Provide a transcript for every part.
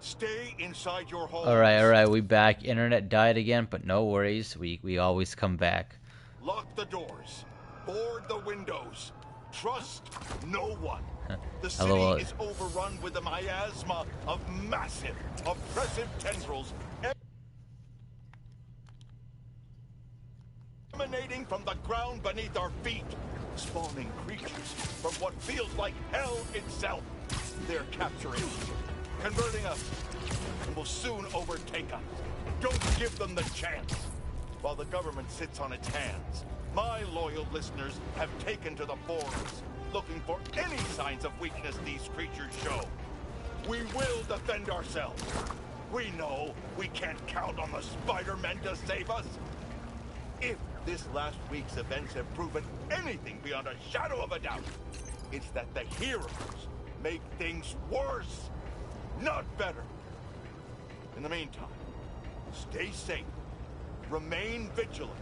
Stay inside your homes. Alright, we back. Internet died again, but no worries. We always come back. Lock the doors. Board the windows. Trust no one. The city Hello. is overrun with a miasma of massive, oppressive tendrils emanating from the ground beneath our feet, spawning creatures from what feels like hell itself. They're capturing us, converting us, and will soon overtake us. Don't give them the chance. While the government sits on its hands, my loyal listeners have taken to the forums, looking for any signs of weakness these creatures show. We will defend ourselves. We know we can't count on the Spider-Men to save us. If this last week's events have proven anything beyond a shadow of a doubt, it's that the heroes make things worse, not better. In the meantime, stay safe, remain vigilant.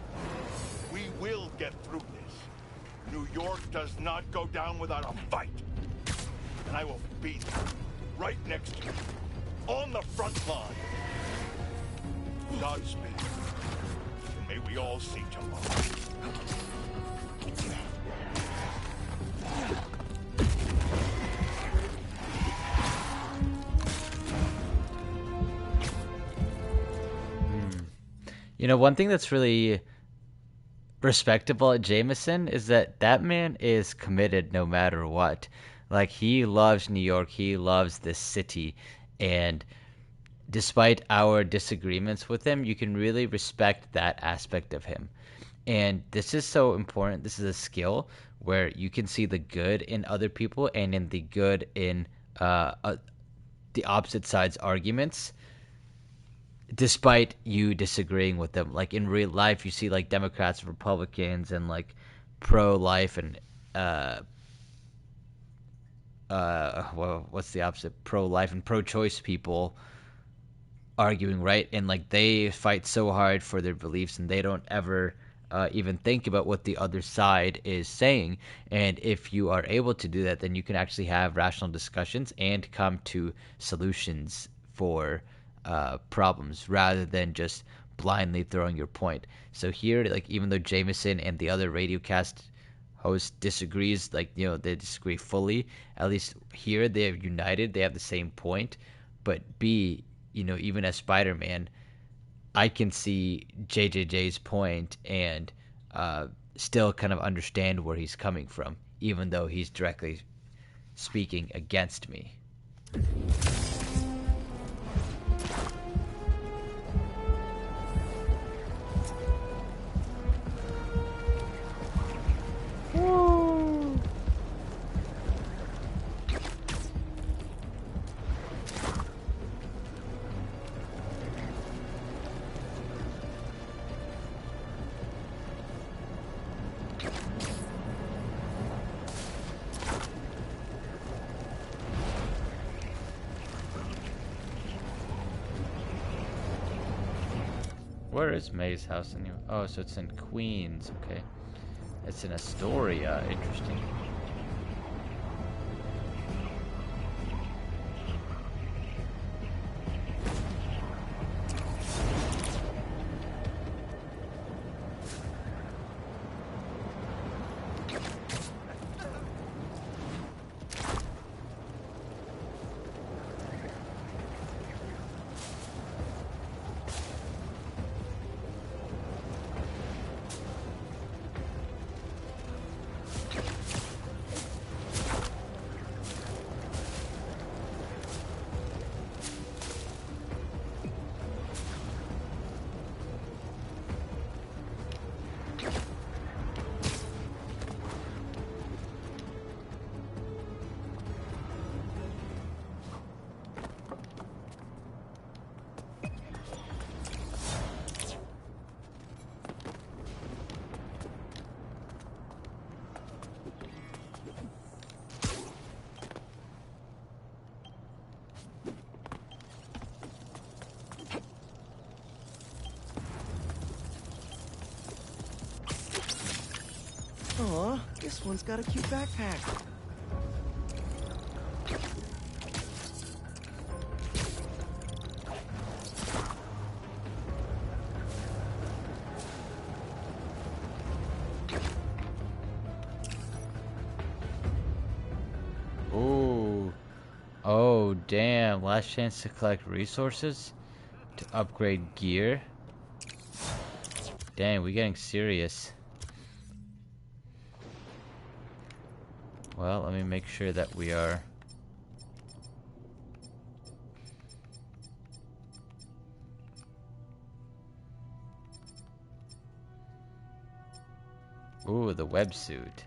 We will get through this. New York does not go down without a fight. And I will be there, right next to you, on the front line. Godspeed. And may we all see tomorrow. You know, one thing that's really respectable at Jameson is that man is committed no matter what. Like, he loves New York, he loves this city, and despite our disagreements with him, you can really respect that aspect of him. And this is so important. This is a skill where you can see the good in other people and in the good in the opposite side's arguments, despite you disagreeing with them. Like, in real life, you see like Democrats and Republicans and like pro-life and well, what's the opposite? Pro-life and pro-choice people arguing, right? And like, they fight so hard for their beliefs and they don't ever even think about what the other side is saying. And if you are able to do that, then you can actually have rational discussions and come to solutions for problems rather than just blindly throwing your point. So here, like, even though Jameson and the other radiocast host disagrees, like, you know, they disagree fully, at least here they are united, they have the same point. But B, you know, even as Spider-Man, I can see JJJ's point and still kind of understand where he's coming from, even though he's directly speaking against me. Where is May's house anyway? Oh, so it's in Queens. Okay. It's in Astoria. Interesting. Aw, this one's got a cute backpack. damn. Last chance to collect resources to upgrade gear. Dang, we getting serious. Well, let me make sure that we are. Ooh, the websuit.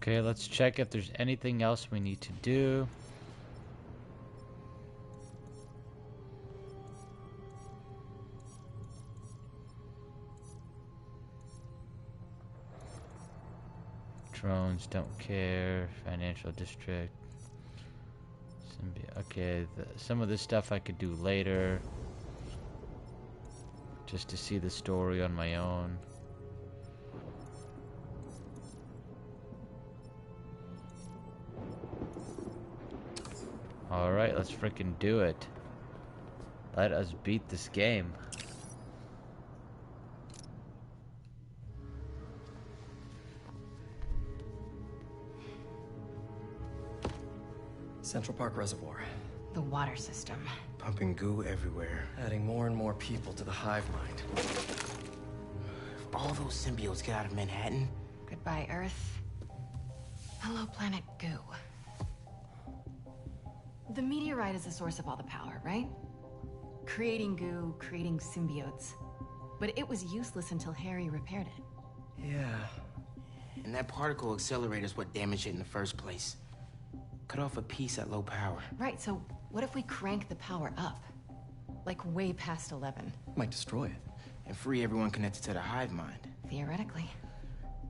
Okay, let's check if there's anything else we need to do. Drones don't care. Financial district. Okay, some of this stuff I could do later. Just to see the story on my own. Alright, let's freaking do it. Let us beat this game. Central Park Reservoir. The water system. Pumping goo everywhere. Adding more and more people to the hive mind. If all those symbiotes get out of Manhattan... Goodbye, Earth. Hello, planet Goo. The meteorite is the source of all the power, right? Creating goo, creating symbiotes. But it was useless until Harry repaired it. Yeah. And that particle accelerator's what damaged it in the first place. Cut off a piece at low power. Right, so what if we crank the power up? Like way past 11. Might destroy it. And free everyone connected to the hive mind. Theoretically.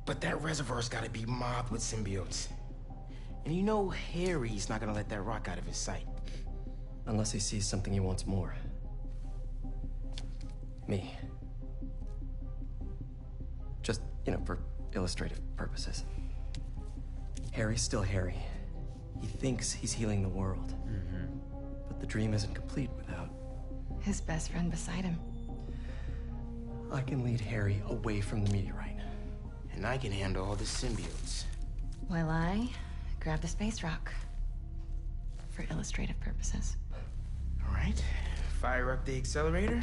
But that reservoir's gotta be mobbed with symbiotes. And you know Harry's not gonna let that rock out of his sight. Unless he sees something he wants more. Me. Just, you know, for illustrative purposes. Harry's still Harry. He thinks he's healing the world. But the dream isn't complete without... His best friend beside him. I can lead Harry away from the meteorite. And I can handle all the symbiotes. While I grab the space rock. For illustrative purposes. All right, fire up the accelerator.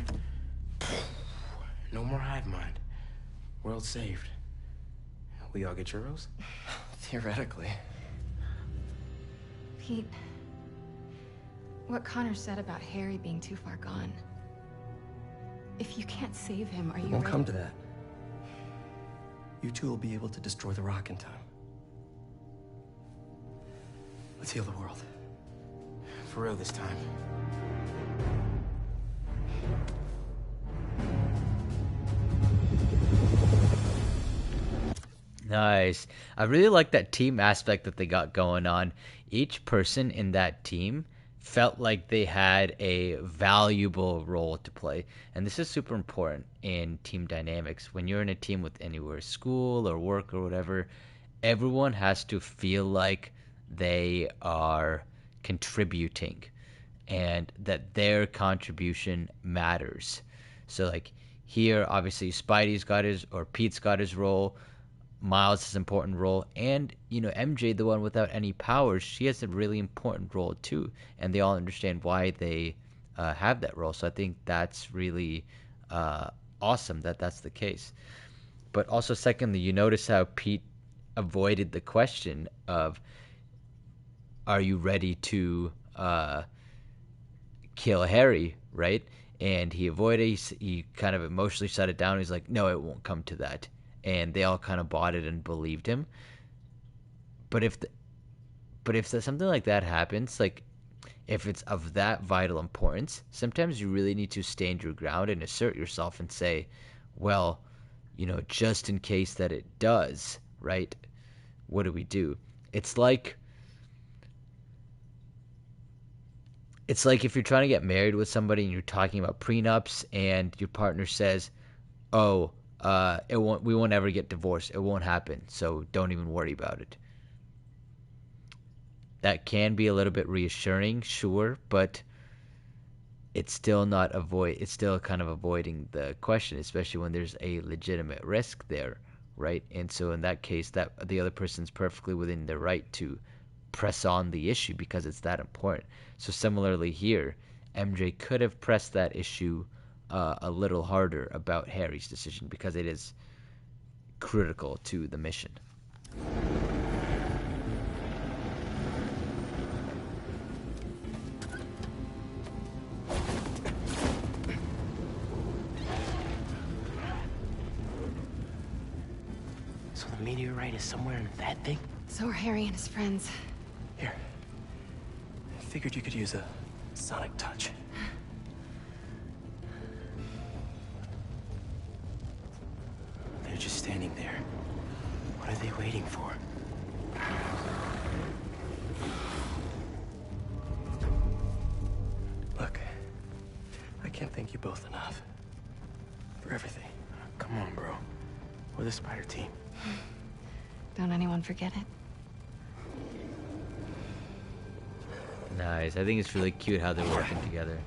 No more hive mind. World saved. We all get churros? Theoretically. Pete, what Connor said about Harry being too far gone. If you can't save him, are you It won't ready? come to that. You two will be able to destroy the rock in time. Let's heal the world. For real this time. Nice. I really like that team aspect that they got going on. Each person in that team felt like they had a valuable role to play. And this is super important in team dynamics. When you're in a team with anywhere, school or work or whatever, everyone has to feel like they are contributing and that their contribution matters. So like here, obviously Spidey's got his, or Pete's got his role, Miles has an important role, and MJ, the one without any powers, she has a really important role too, and they all understand why they have that role. So I think that's really awesome that that's the case. But also, secondly, you notice how Pete avoided the question of, "Are you ready to kill Harry?" Right? And he avoided. He kind of emotionally shut it down. He's like, "No, it won't come to that." And they all kind of bought it and believed him. But if something like that happens, like if it's of that vital importance, sometimes you really need to stand your ground and assert yourself and say, well, just in case that it does, right? What do we do? It's like if you're trying to get married with somebody and you're talking about prenups and your partner says, "Oh, we won't ever get divorced. It won't happen. So don't even worry about it." That can be a little bit reassuring, sure, but it's still it's still kind of avoiding the question, especially when there's a legitimate risk there, right? And so in that case, that the other person's perfectly within their right to press on the issue because it's that important. So similarly here, MJ could have pressed that issue a little harder about Harry's decision because it is critical to the mission. So the meteorite is somewhere in that thing? So are Harry and his friends. Here. I figured you could use a sonic touch. They're just standing there. What are they waiting for? Look, I can't thank you both enough. For everything. Come on, bro. We're the Spider team. Don't anyone forget it. Nice. I think it's really cute how they're working together.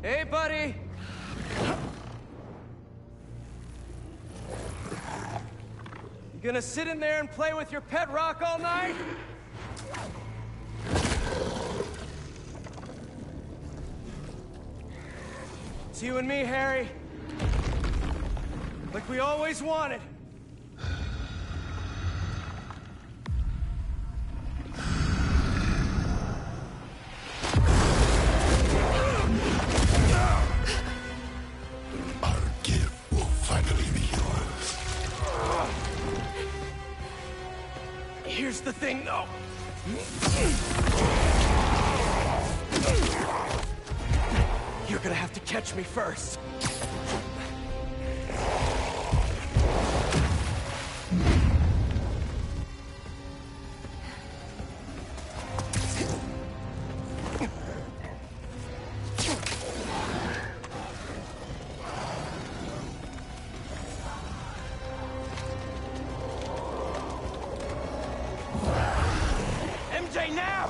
Hey, buddy! You gonna sit in there and play with your pet rock all night? It's you and me, Harry. Like we always wanted. Our gift will finally be yours. Here's the thing, though. You're gonna have to catch me first. MJ, now!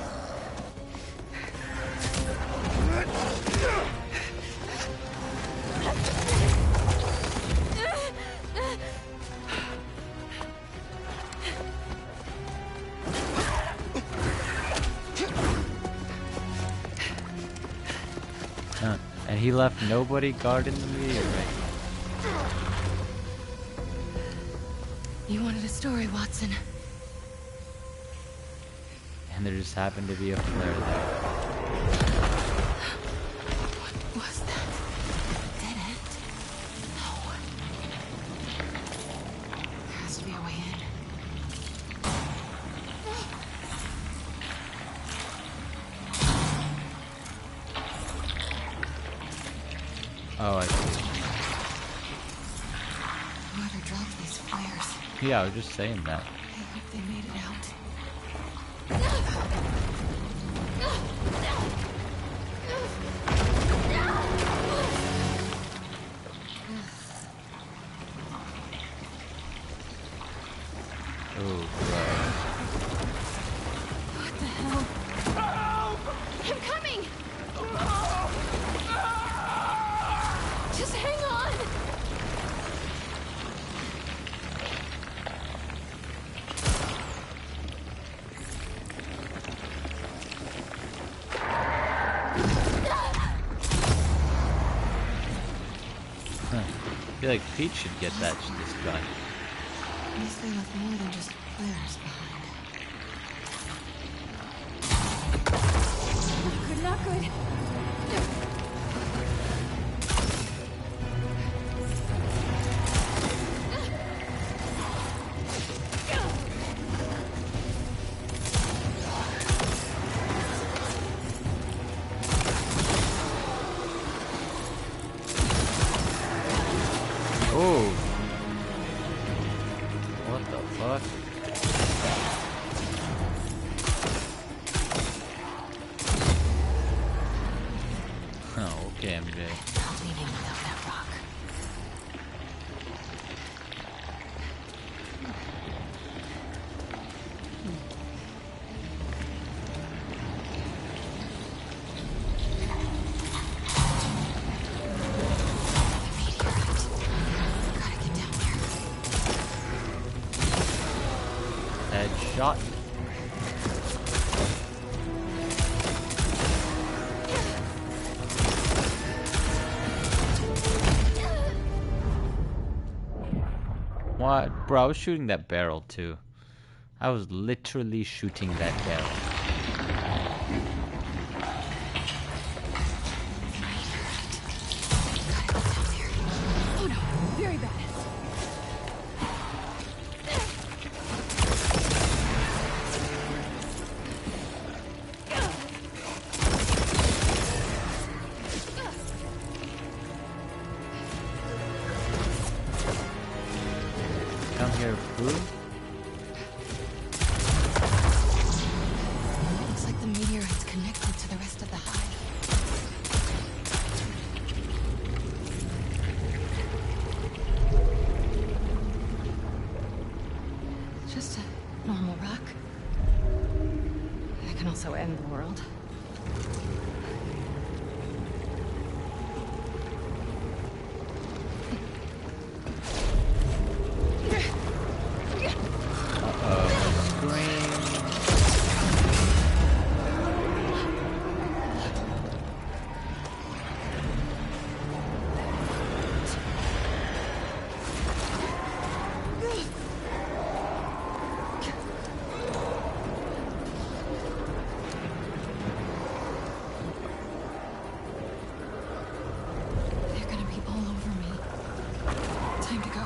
And he left nobody guarding the meteorite. You wanted a story, Watson. And there just happened to be a flare there. What was that? Dead end? No. There has to be a way in. Oh, I see. Whoever dropped these flares. Yeah, I was just saying that. I hope they made it out. Oh, gross. What the hell? I'm coming! Just hang on! I feel like Pete should get this gun. At least they left more than just flares behind. Not good, not good. Oh. What the fuck? Oh, okay, MJ. I'll leave him without that rock. Gotta get down there. Headshot. What? Bro, I was shooting that barrel too. I was literally shooting that barrel. Oh no, very bad. Come here, fool. Looks like the meteorite's connected to the rest of the hive. Just a normal rock. That can also end the world. They're gonna be all over me. Time to go.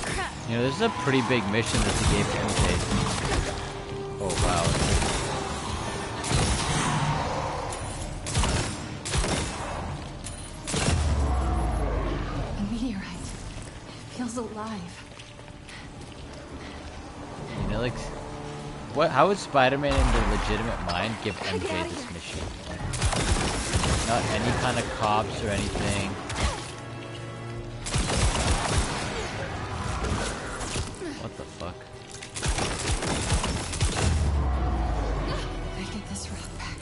Crap. You know, this is a pretty big mission that they gave MJ. Oh, wow. A meteorite. It feels alive. You know, like, what? How would Spider-Man in their legitimate mind give MJ this mission? Not any kind of cops or anything. What the fuck? If I get this rock back,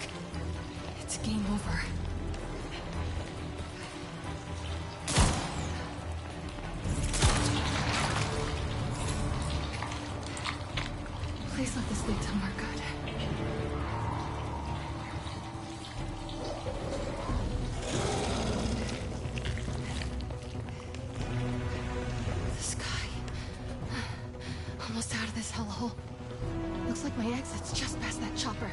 it's game over. Please let this lead somewhere good. The sky. Almost out of this hellhole. Looks like my exit's just past that chopper.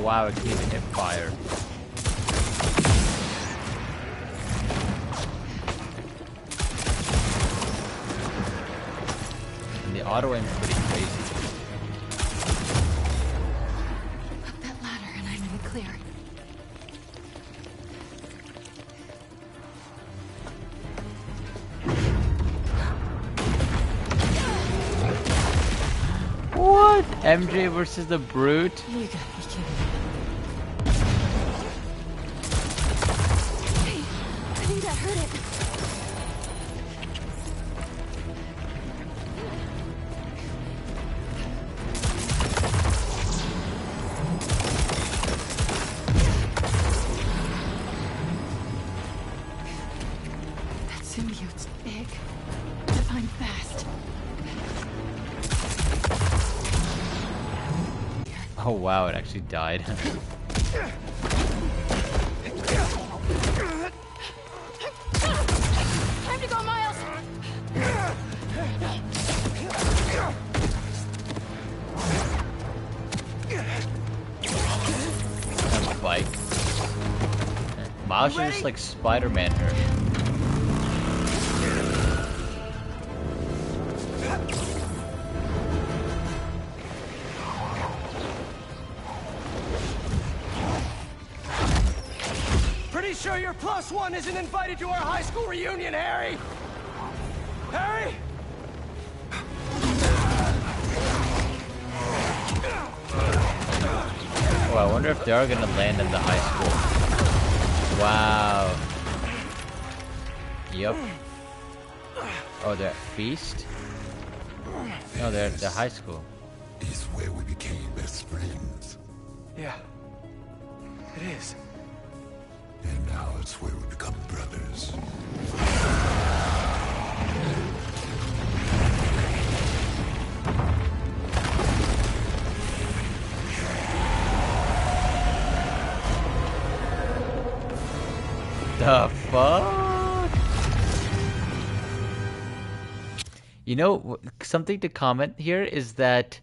wow, it can even hit fire. And the auto aim is pretty crazy. Up that ladder and I'm in the clear. What? MJ versus the Brute? You gotta be kidding me. Hey, I think that hurt it. That symbiote's big. But I'm fast. Oh wow, it actually died. Time to go, Miles! Bike. Miles should just like Spider-Man her. Pretty sure your +1 isn't invited to our high school reunion, Harry? Harry? Oh, I wonder if they are gonna land in the high school. Wow. Yep. Oh, they're at Feast? No, they're at the high school. Is where we became best friends. Yeah. It is. And now it's where we become brothers. The fuck? You know, something to comment here is that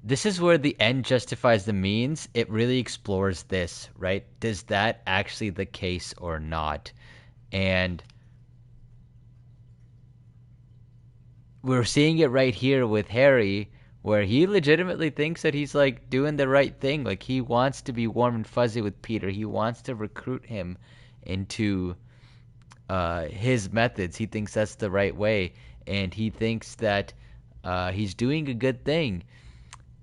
this is where the end justifies the means. It really explores this, right? Is that actually the case or not? And we're seeing it right here with Harry, where he legitimately thinks that he's like doing the right thing. Like he wants to be warm and fuzzy with Peter. He wants to recruit him into his methods. He thinks that's the right way, and he thinks that he's doing a good thing.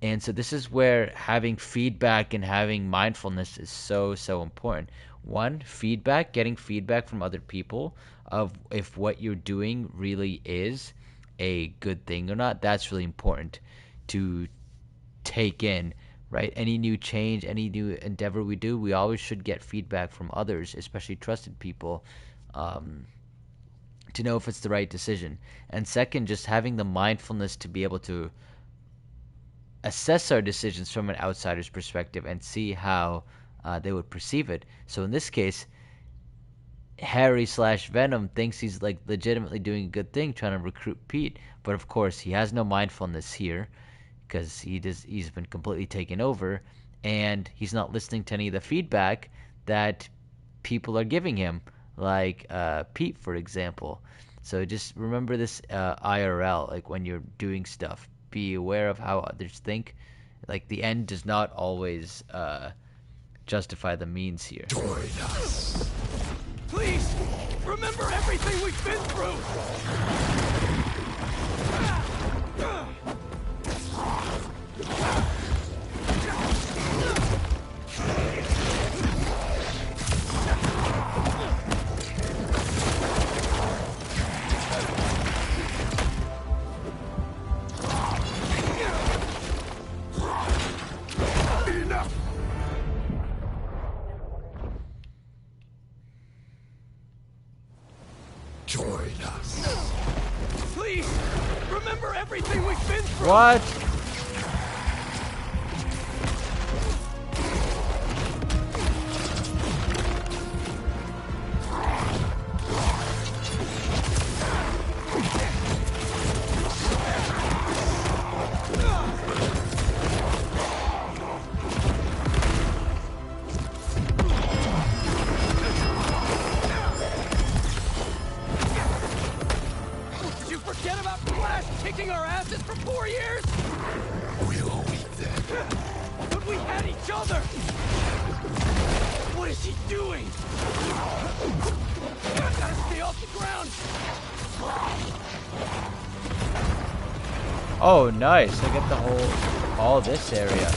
And so this is where having feedback and having mindfulness is so important. One, feedback, getting feedback from other people of if what you're doing really is a good thing or not. That's really important to take in, right? Any new change, any new endeavor we do, we always should get feedback from others, especially trusted people, to know if it's the right decision. And second, just having the mindfulness to be able to assess our decisions from an outsider's perspective and see how they would perceive it. So in this case, Harry/Venom thinks he's like legitimately doing a good thing, trying to recruit Pete, but of course he has no mindfulness here because he's been completely taken over, and he's not listening to any of the feedback that people are giving him, like Pete, for example. So just remember this IRL, like when you're doing stuff, be aware of how others think. Like the end does not always justify the means here. Join us. Please, remember everything we've been through! Join us. Please, remember everything we've been through! What? for 4 years? We'll wait then. But we had each other! What is he doing? I gotta stay off the ground! Oh, nice. I get the all this area.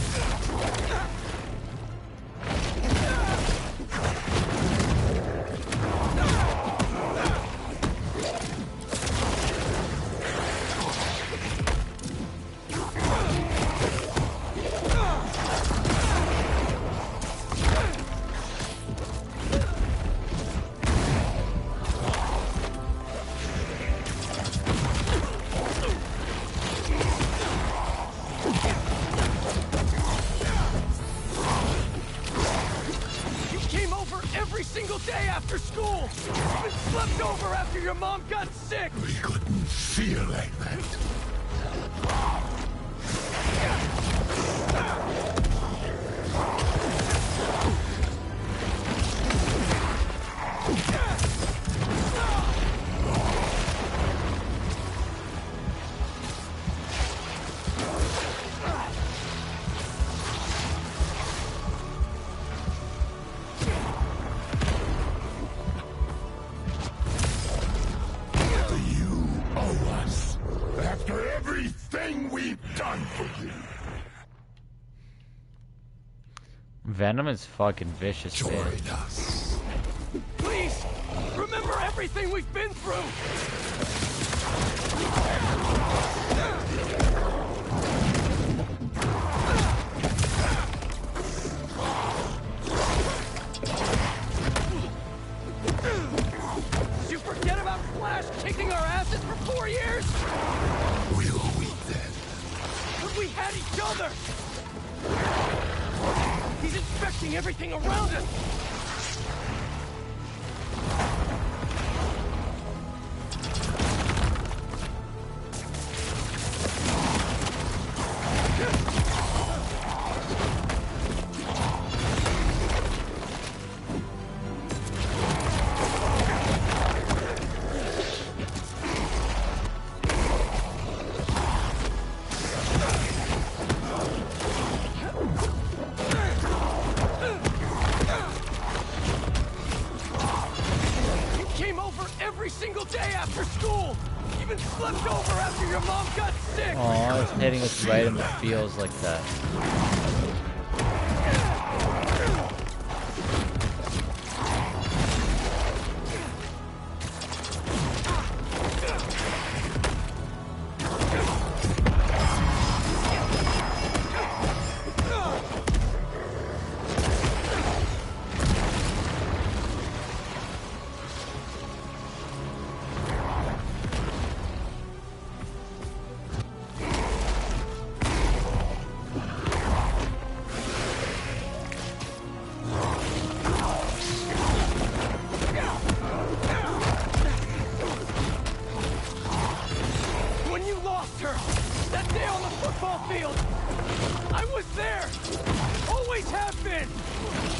We couldn't feel like that. Venom is fucking vicious, man. Join us. Please, remember everything we've been through! Did you forget about Flash kicking our asses for 4 years? We'll wait then. But we had each other! He's inspecting everything around us! Hitting us right in the feels like that.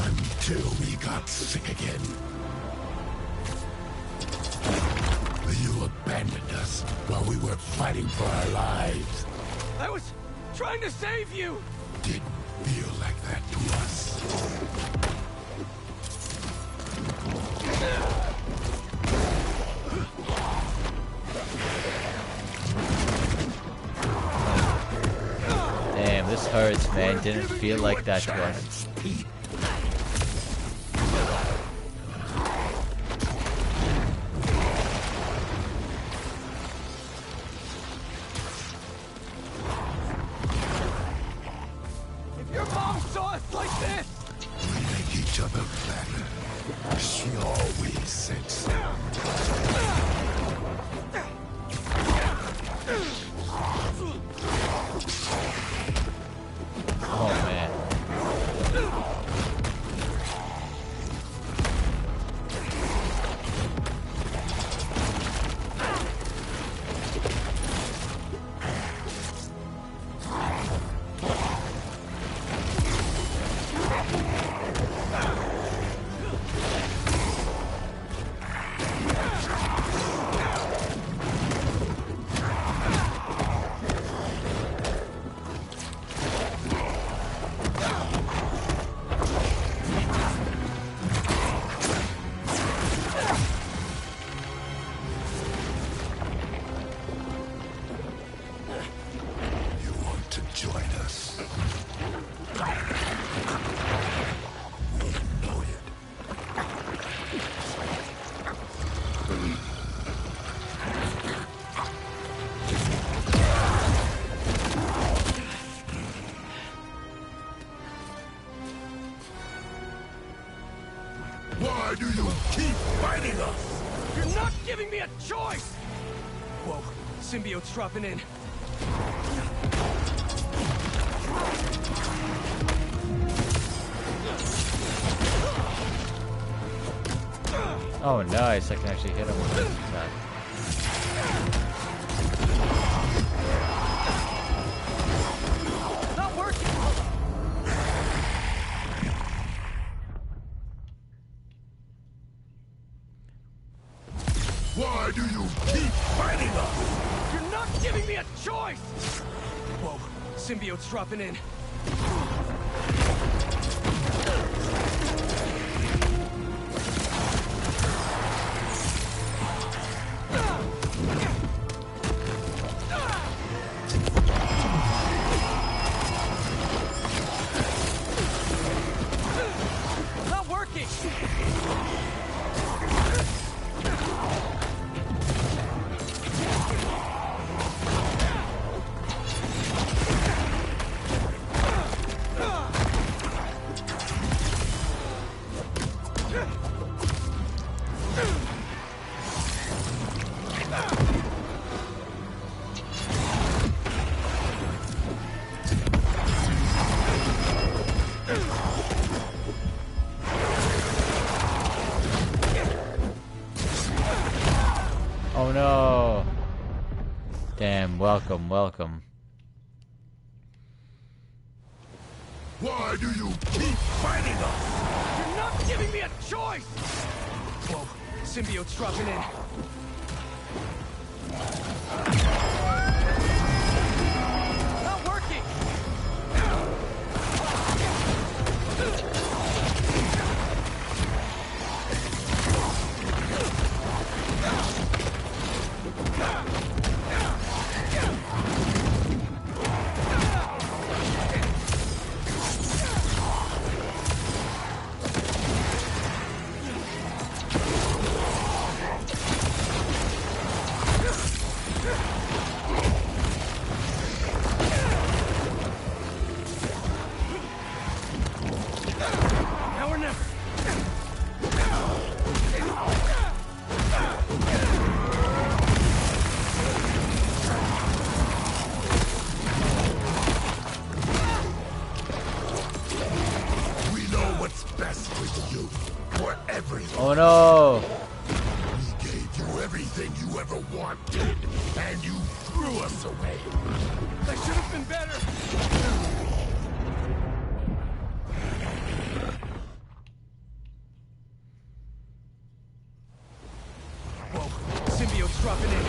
Until we got sick again. You abandoned us while we were fighting for our lives. I was trying to save you! Didn't feel like that to us. Damn, this hurts, man. Didn't feel like that to us. If your mom saw us like this! We make each other better. She always said so. Oh man. Why do you keep fighting us? You're not giving me a choice! Whoa, symbiote's dropping in. Oh, nice. I can actually hit him with this attack. Not working! Why do you keep fighting us? You're not giving me a choice! Whoa, symbiote's dropping in. Oh no! Damn, welcome. Why do you keep fighting us? You're not giving me a choice! Whoa, symbiote's dropping in. Not working! Now or never. We know what's best for you, for everyone. Oh no! We gave you everything you ever wanted, and you threw us away. That should have been better. Whoa, symbiote's dropping in.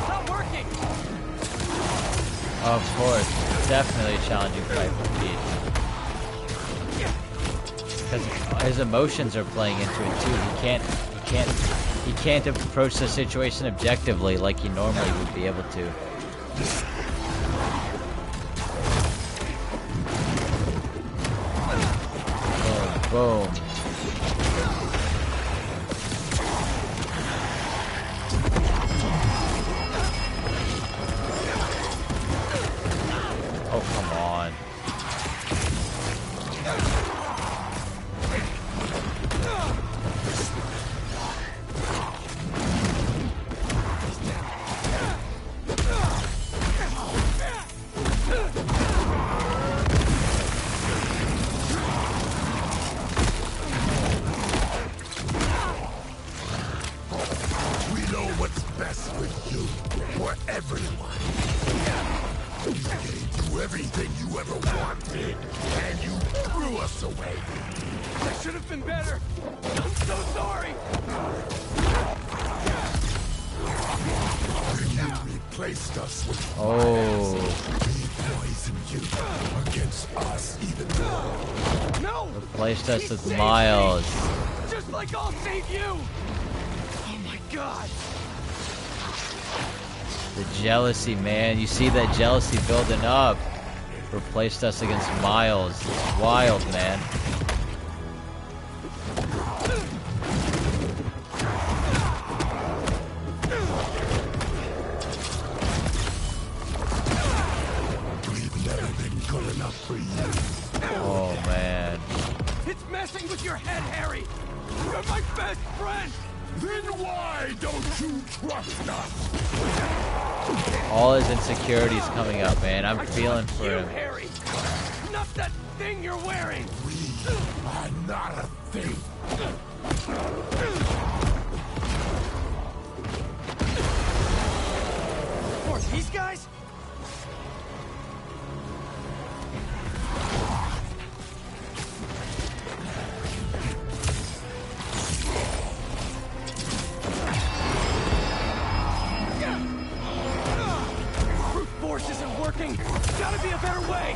Not working! Of course, definitely a challenging fight for Pete. Because his emotions are playing into it too. He can't approach the situation objectively like he normally would be able to. Boom, boom. Oh, come on. We know what's best for you, for everyone. We gave you everything you ever wanted, and you threw us away. That should have been better. I'm so sorry. You replaced us with Oh, we poisoned you against us even more. No! replaced us He with saved Miles. me, just like I'll save you! Oh my god! The jealousy, man. You see that jealousy building up. Replaced us against Miles. It's wild, man. enough for you. Oh man. It's messing with your head, Harry! You're my best friend! Then why don't you trust us? All his insecurities coming up, man. I'm feeling for you, him. Harry! Not that thing you're wearing! We are not a thing. Or these guys? Brute force isn't working! Gotta be a better way!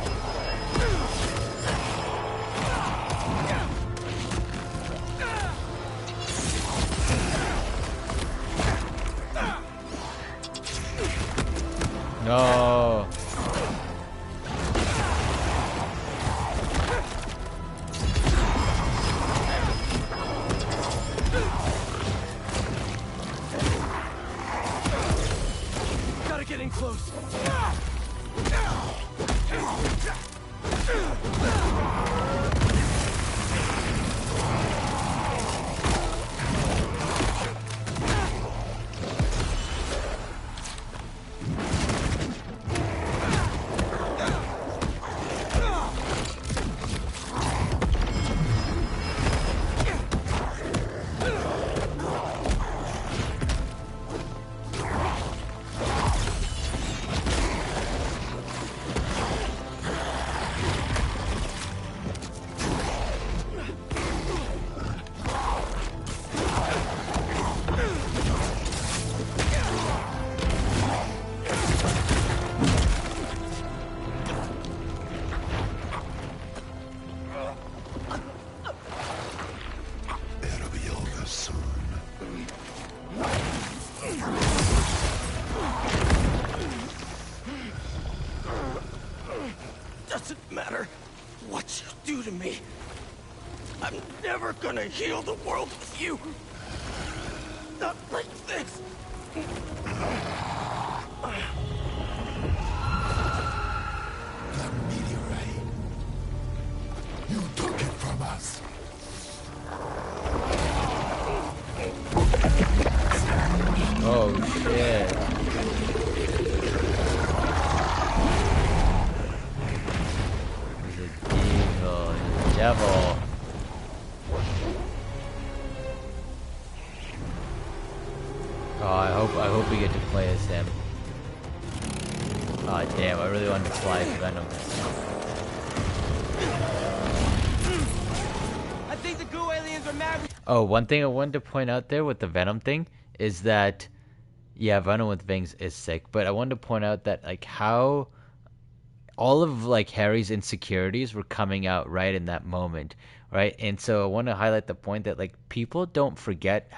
No. Gotta get in close. It'll be over soon. Doesn't matter what you do to me. I'm never gonna heal the world with you. Not like this. The meteorite. You took it from us. Oh shit. He's a devil. He's a devil. Oh, I hope we get to play as him. Oh damn, I really wanted to fly as Venom. I think the goo aliens are mad. Oh, one thing I wanted to point out there with the Venom thing is that, yeah, Venom with wings is sick, but I wanted to point out that, like, how all of, like, Harry's insecurities were coming out right in that moment, right? And so I want to highlight the point that, like, people don't forget.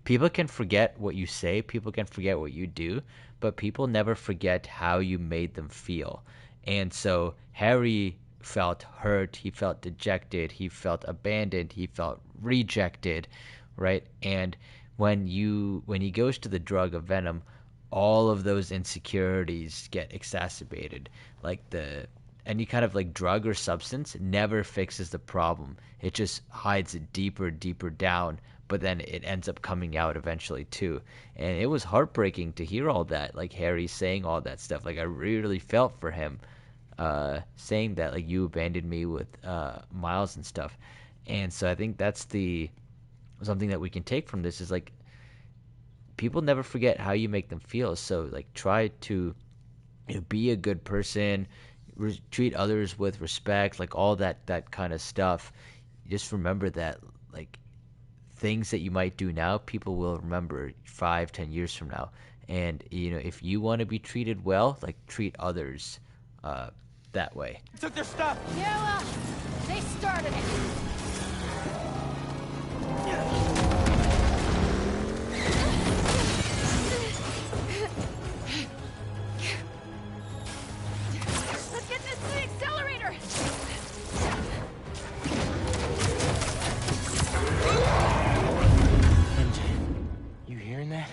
People can forget what you say, people can forget what you do, but people never forget how you made them feel. And so Harry felt hurt, he felt dejected, he felt abandoned, he felt rejected, right? And when he goes to the drug of Venom, all of those insecurities get exacerbated. Like any kind of like drug or substance never fixes the problem. It just hides it deeper down, but then it ends up coming out eventually too. And it was heartbreaking to hear all that, like Harry saying all that stuff. Like I really felt for him, saying that, like, you abandoned me with Miles and stuff. And so I think that's something that we can take from this is, like, people never forget how you make them feel. So, like, try to be a good person, treat others with respect, like all that kind of stuff. Just remember that, like, things that you might do now, people will remember 5-10 years from now. And, you know, if you want to be treated well, like, treat others that way. Took their stuff. Yeah, well, they started it. Let's get this to the accelerator. MJ, you hearing that?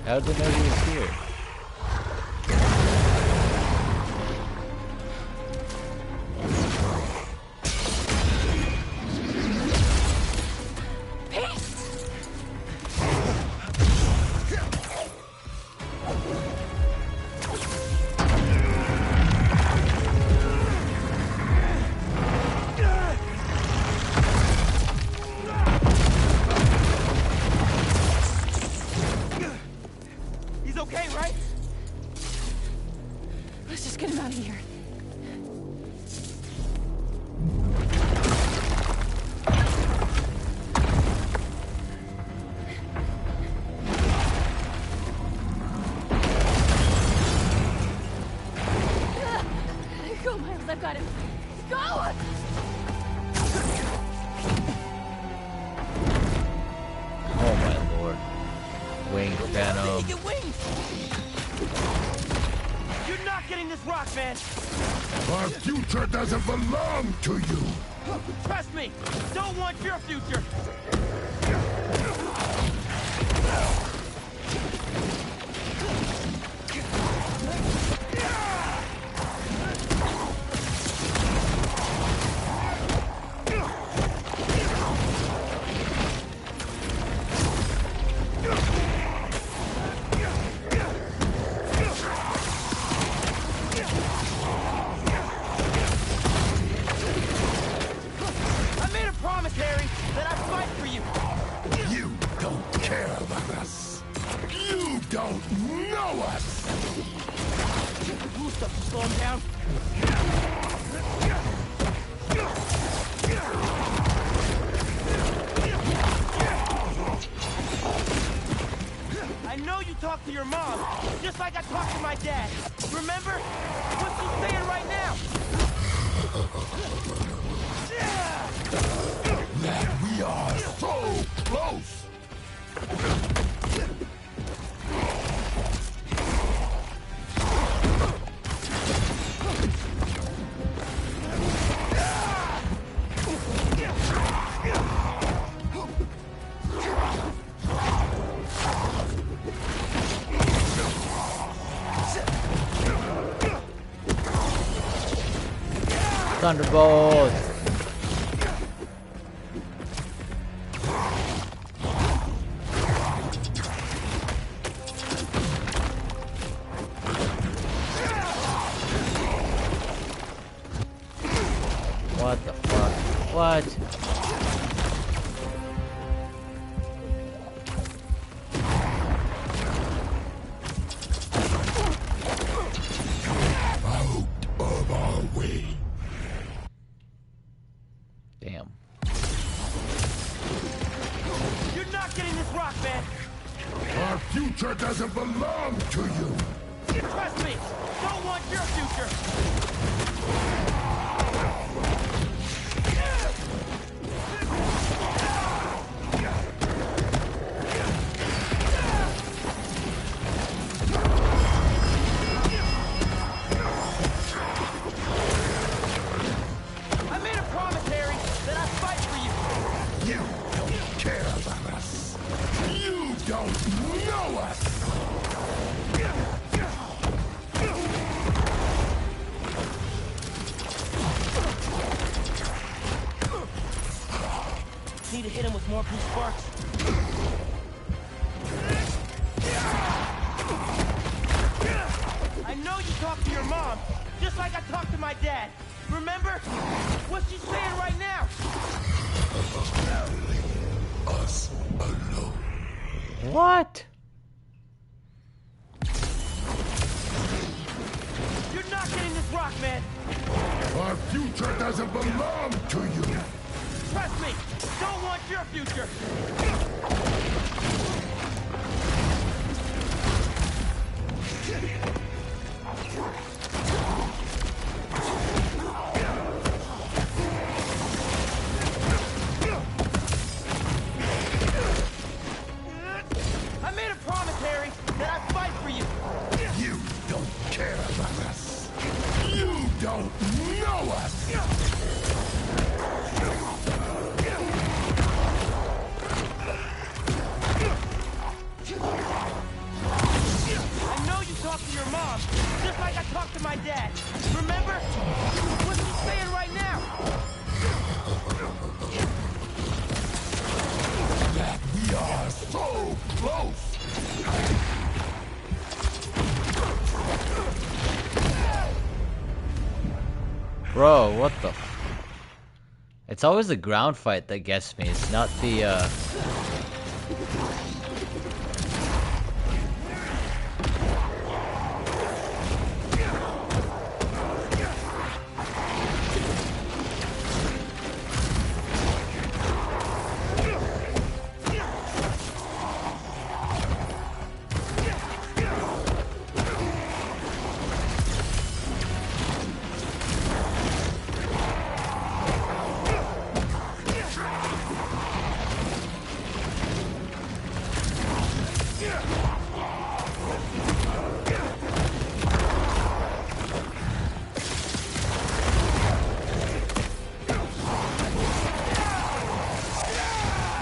How did they know he was here? okay, right? Let's just get him out of here. Go, Miles, I've got him. Go! Oh my lord. Winged Venom. Get wings! You're not getting this rock, man! Our future doesn't belong to you! Trust me! Don't want your future! To your mom, just like I talked to my dad. Remember? What's she saying right now? That we are so close! Thunderbolt! What the fuck? What? Damn. You're not getting this rock, man! Our future doesn't belong to you! Trust me! Don't want your future! Need to hit him with more blue sparks. I know you talked to your mom, just like I talked to my dad. Remember? What's she saying right now? Us alone. What? You're not getting this rock, man! Our future doesn't belong to you! Trust me! Don't want your future! I made a promise, Harry, that I'd fight for you! You don't care about us! You don't know us! I know you talked to your mom, just like I talked to my dad. Remember? What's he saying right now? That we are so close! Bro, what the It's always the ground fight that gets me. It's not the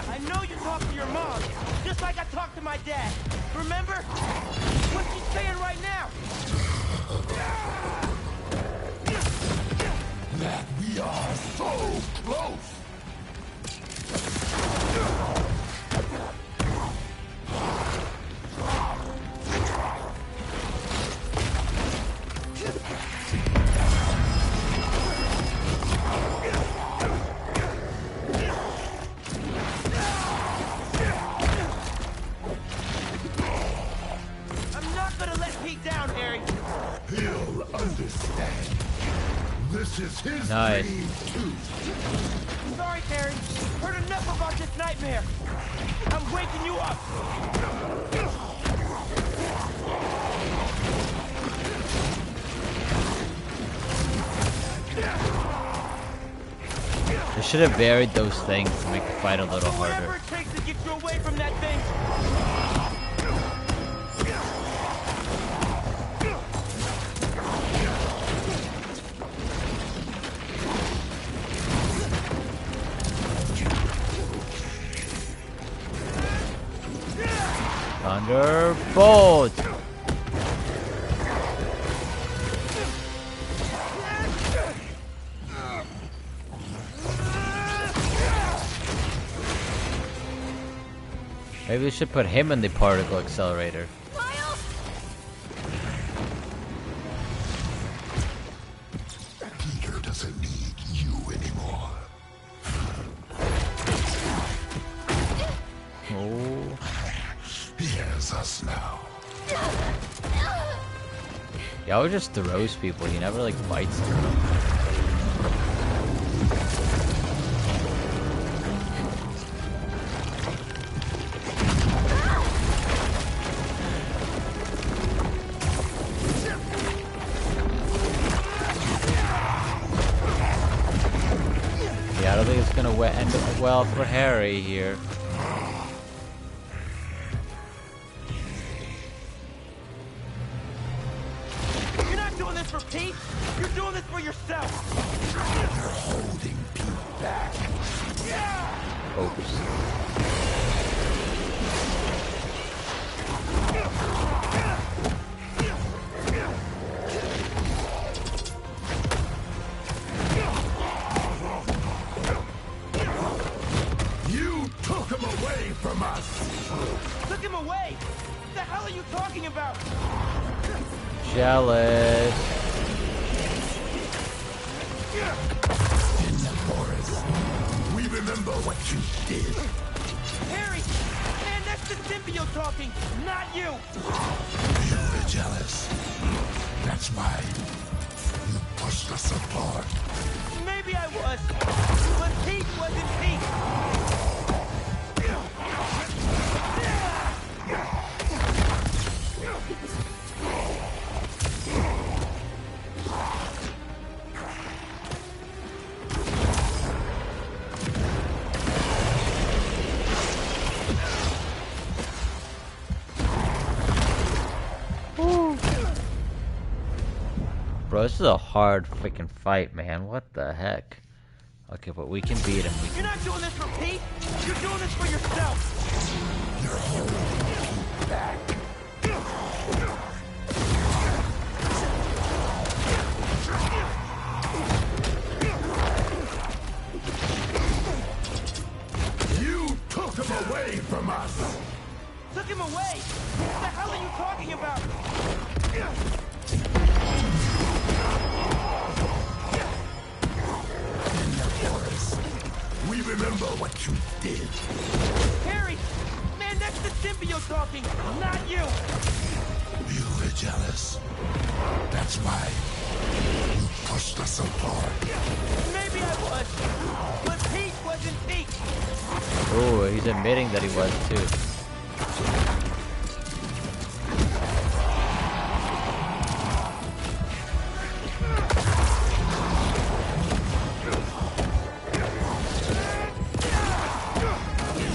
I know you talked to your mom, just like I talked to my dad. Remember? What's she saying right now? That we are so close. I'm not gonna let Pete down, Harry. He'll understand. This is his Nice. dream too. Sorry, Harry. Heard enough about this nightmare. I'm waking you up. They should have buried those things to make the fight a little Whatever harder. it takes to get you away from that thing. Thunderbolt! Maybe we should put him in the particle accelerator. Peter doesn't need you anymore. Oh. He has us now. He always just throws people. He never like bites them. Yeah, I don't think it's gonna end up well for Harry here. You're not doing this for Pete. You're doing this for yourself. You're holding Pete back. Oops. You took him away from us. Took him away. What the hell are you talking about? Jealous. In the forest, we remember what you did. Harry! Man, that's the symbiote talking, not you! You were jealous. That's why you pushed us apart. Maybe I was, but Pete wasn't Pete! Bro, this is a hard freaking fight, man. What the heck? Okay, but we can beat him. You're not doing this for Pete, you're doing this for yourself! You're holding Pete back. You took him away from us. Took him away? What the hell are you talking about? In the forest, we remember what you did. Harry! Man, that's the symbiote talking, not you! You were jealous. That's why you pushed us apart. Maybe I was, but Pete wasn't Pete! Oh, he's admitting that he was too.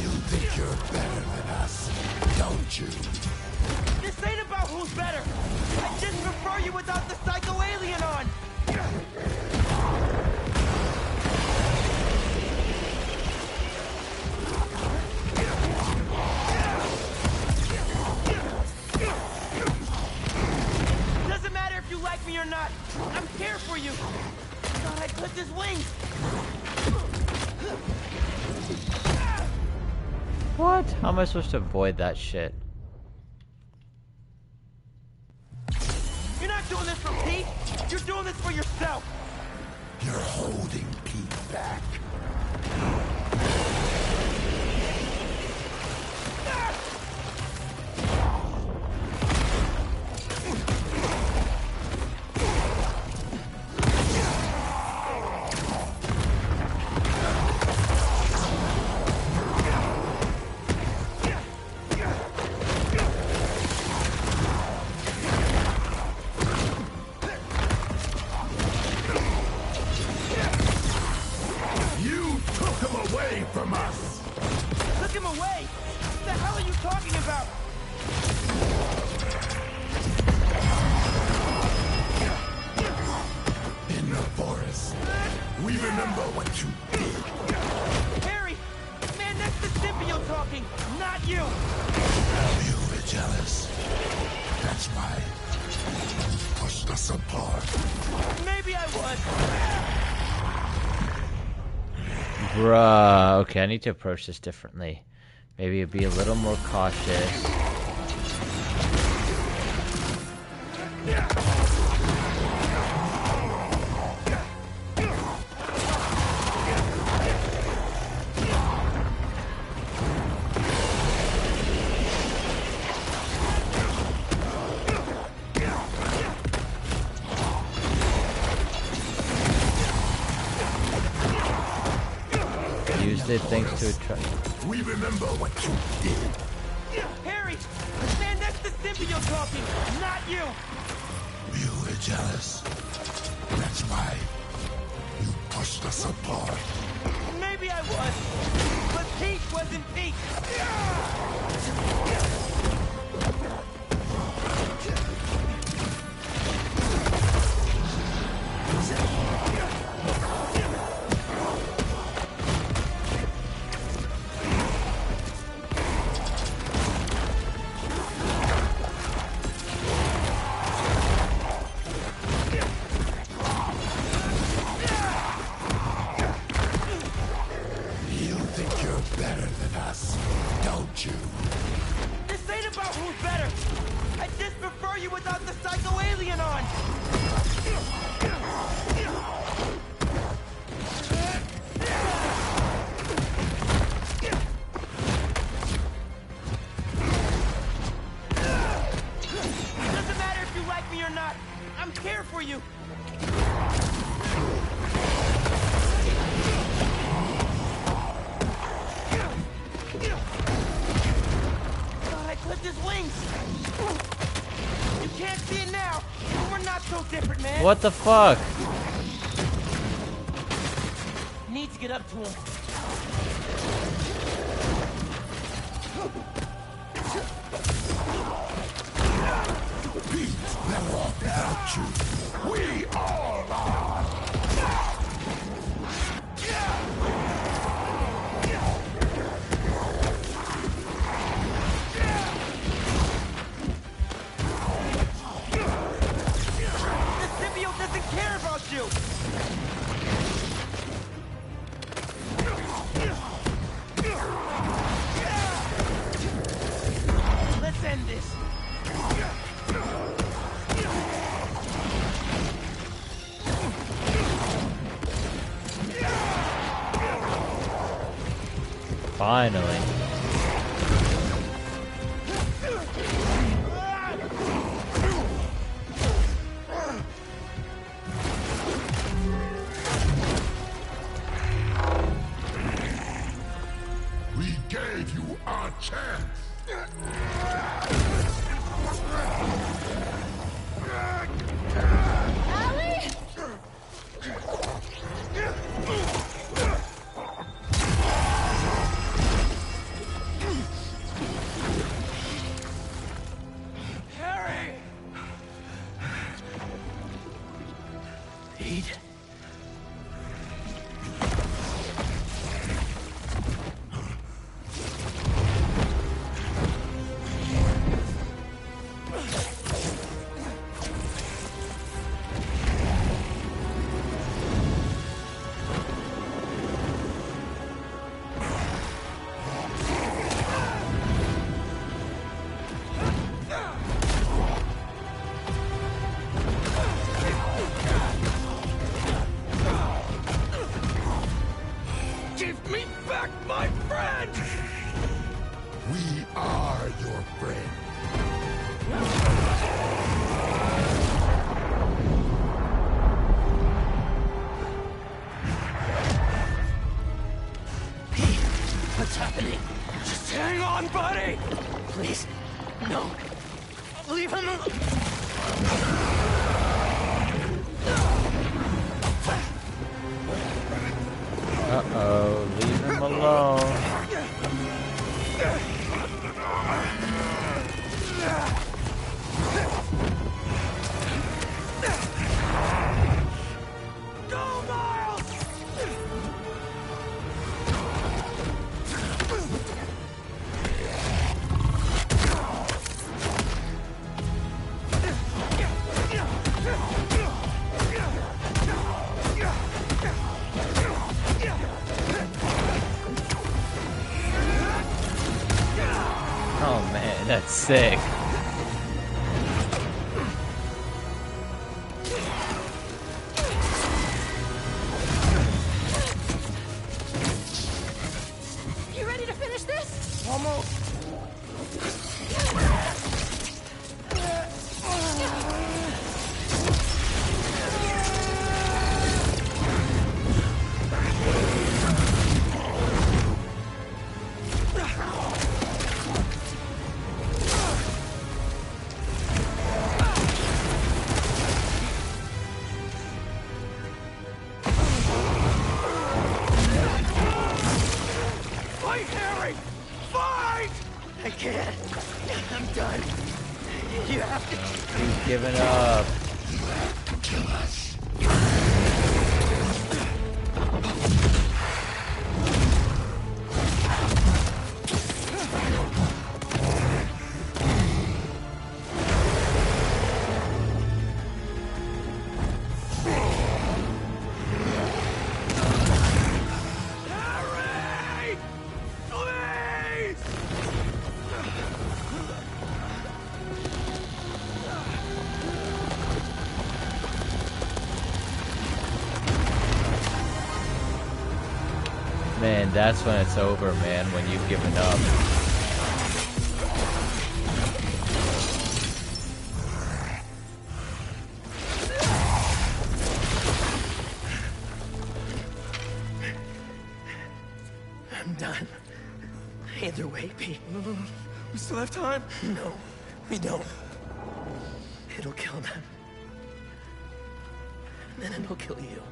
You think you're better than us, don't you? This ain't about who's better. I just prefer you without the psycho alien on. Doesn't matter if you like me or not. I'm here for you. Thought I clipped his wings. What? How am I supposed to avoid that shit? You're not doing this for Pete. You're doing this for yourself. You're holding Pete back. Bruh, okay, I need to approach this differently. Maybe be a little more cautious. Thanks to a truck. We remember what you did. Harry! Man, that's the symbiote talking, not you! You were jealous. That's why you pushed us apart. Maybe I was, but Pete wasn't Pete! What the fuck? Need to get up to him. Pete, never walk without you. We all are. You. Let's end this. Finally. Pete. Give me back my friend! We are your friend. Pete, what's happening? Just hang on, buddy! Please, no. Leave him alone. Uh-oh, leave him alone. Go, Miles! Oh man, that's sick. You ready to finish this? Almost. Fight, Harry! Fight! I can't. I'm done. You have to. He's giving up. Kill us. Harry! Please! Man, that's when it's over, man, when you've given up. I'm done. Either way, Pete. We still have time? No, we don't. It'll kill them. And then it'll kill you.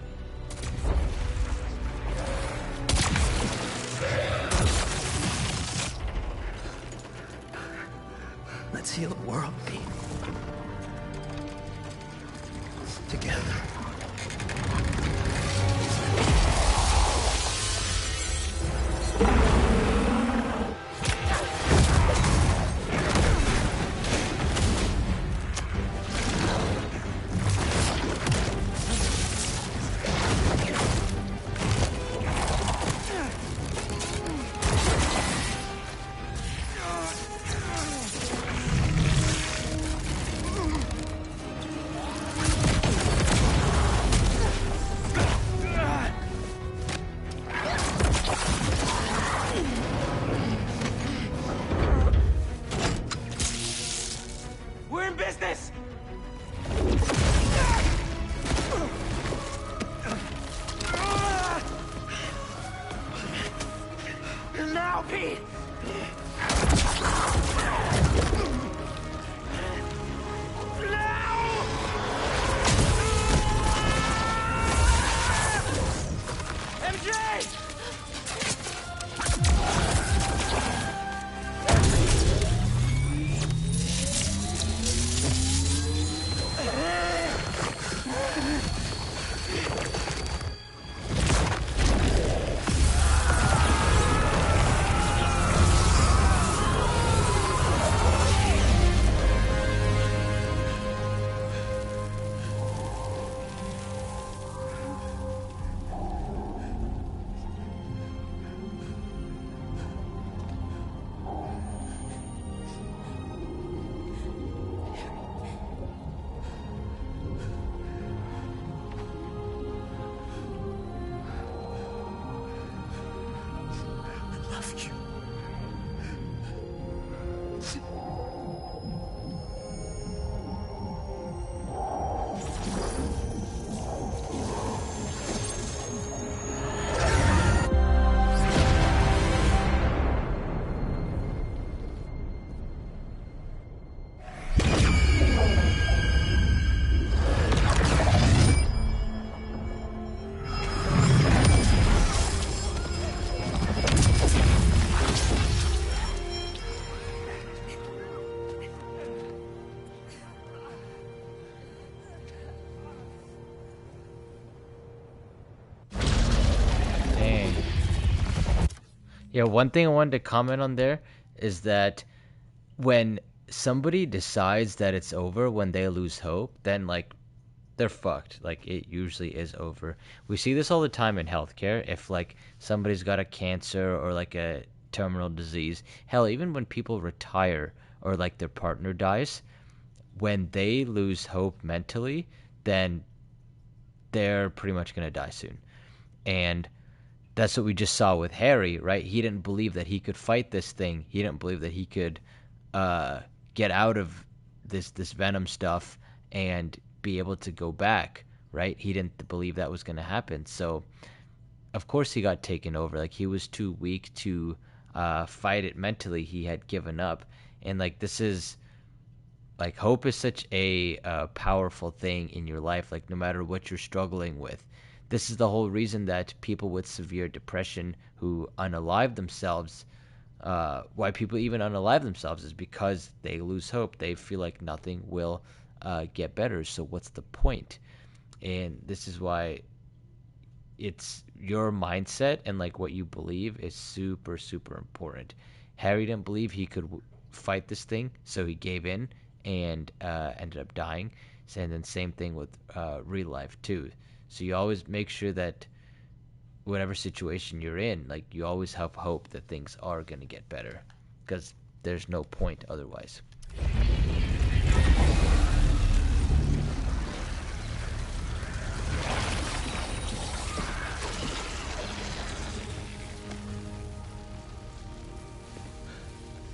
Let's heal the world, Pete. Together. We're in business! Now, Pete! MJ! Yeah, one thing I wanted to comment on there is that when somebody decides that it's over, when they lose hope, then like they're fucked. Like it usually is over. We see this all the time in healthcare. If like somebody's got a cancer or like a terminal disease, hell, even when people retire or like their partner dies, when they lose hope mentally, then they're pretty much gonna die soon. And that's what we just saw with Harry, right? He didn't believe that he could fight this thing. He didn't believe that he could get out of this Venom stuff and be able to go back, right? He didn't believe that was going to happen. So, of course, he got taken over. Like, he was too weak to fight it mentally. He had given up. And, like, this is, like, hope is such a powerful thing in your life. Like, no matter what you're struggling with. This is the whole reason that people with severe depression who unalive themselves, why people even unalive themselves is because they lose hope. They feel like nothing will get better. So what's the point? And this is why it's your mindset and like what you believe is super, super important. Harry didn't believe he could fight this thing, so he gave in and ended up dying. And then same thing with real life too. So you always make sure that whatever situation you're in, like you always have hope that things are going to get better, because there's no point otherwise.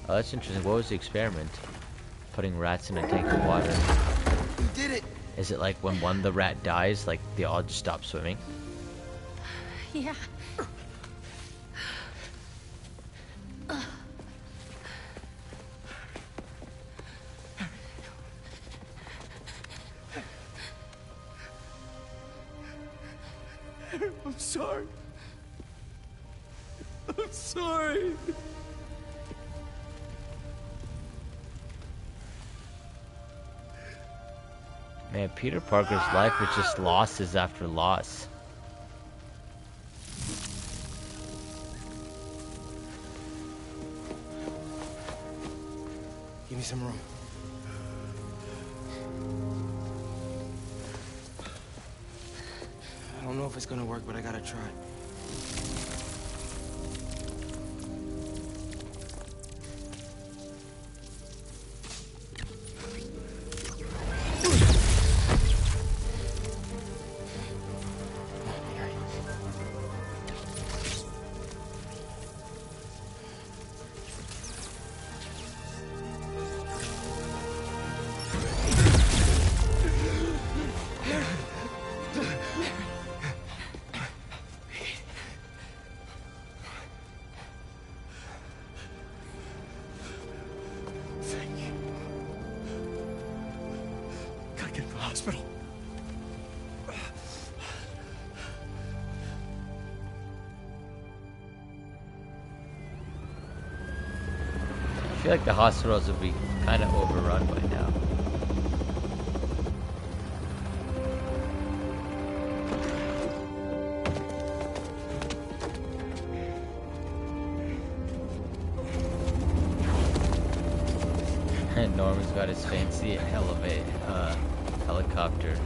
Oh, that's interesting. What was the experiment? Putting rats in a tank of water. We did it! Is it like when one the rat dies, like they all just stop swimming? Yeah. I'm sorry. I'm sorry. Man, Peter Parker's life is just losses after loss. Give me some room. I don't know if it's gonna work, but I gotta try. Gotta get to the hospital. I feel like the hospitals would be kind of overrun by now. And Norman's got his fancy helicopter.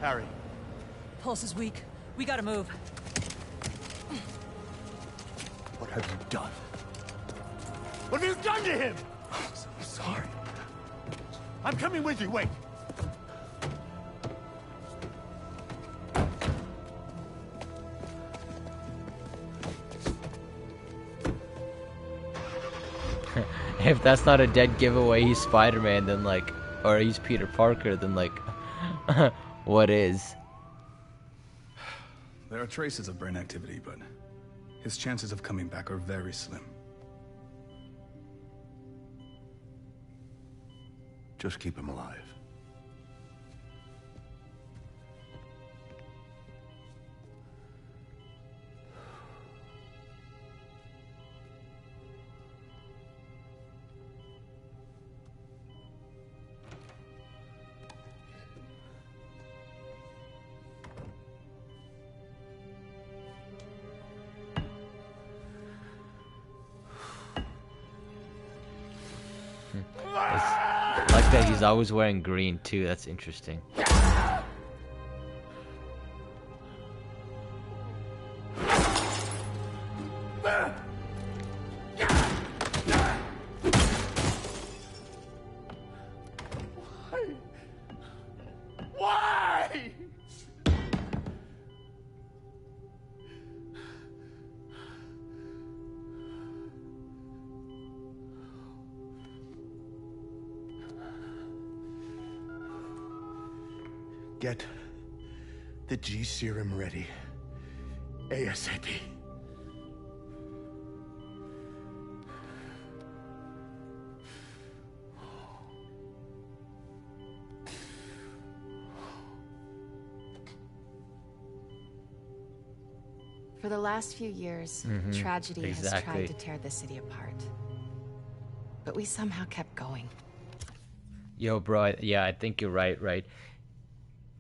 Harry, Pulse is weak. We gotta move. what have you done? What have you done to him? I'm so sorry. I'm coming with you, wait. If that's not a dead giveaway, he's Spider-Man, then like, or he's Peter Parker, then like, what is? There are traces of brain activity, but his chances of coming back are very slim. Just keep him alive. that he's always wearing green too. That's interesting. Why? Get the G serum ready. ASAP. For the last few years, tragedy has tried to tear the city apart. But we somehow kept going. Yo, bro, yeah, I think you're right.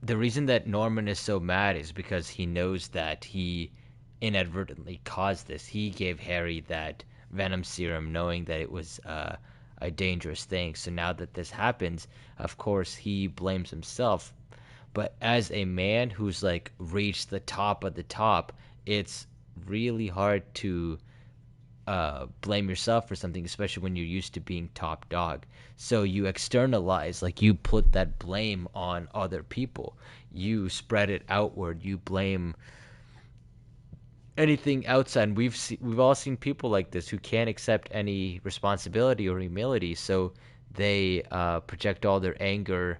The reason that Norman is so mad is because he knows that he inadvertently caused this. He gave Harry that Venom serum knowing that it was a dangerous thing. So now that this happens, of course, he blames himself. But as a man who's like reached the top of the top, it's really hard to blame yourself for something, especially when you're used to being top dog. So you externalize, like you put that blame on other people. You spread it outward. You blame anything outside. We've all seen people like this who can't accept any responsibility or humility, so they project all their anger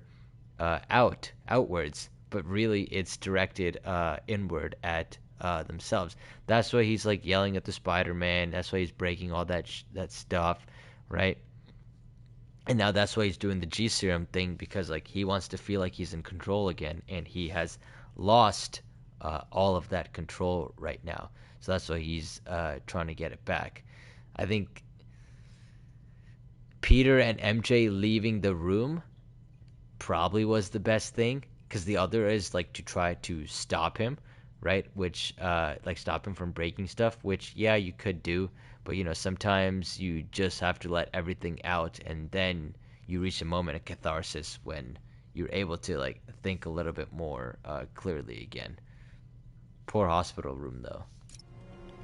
outwards. But really, it's directed inward at themselves. That's why he's like yelling at the Spider-Man. That's why he's breaking all that stuff, right? And now that's why he's doing the G serum thing, because like he wants to feel like he's in control again, and he has lost all of that control right now. So that's why he's trying to get it back. I think Peter and MJ leaving the room probably was the best thing, because the other is like to try to stop him, right? Which like stop him from breaking stuff, which yeah, you could do, but you know, sometimes you just have to let everything out, and then you reach a moment of catharsis when you're able to like think a little bit more clearly again. Poor hospital room though.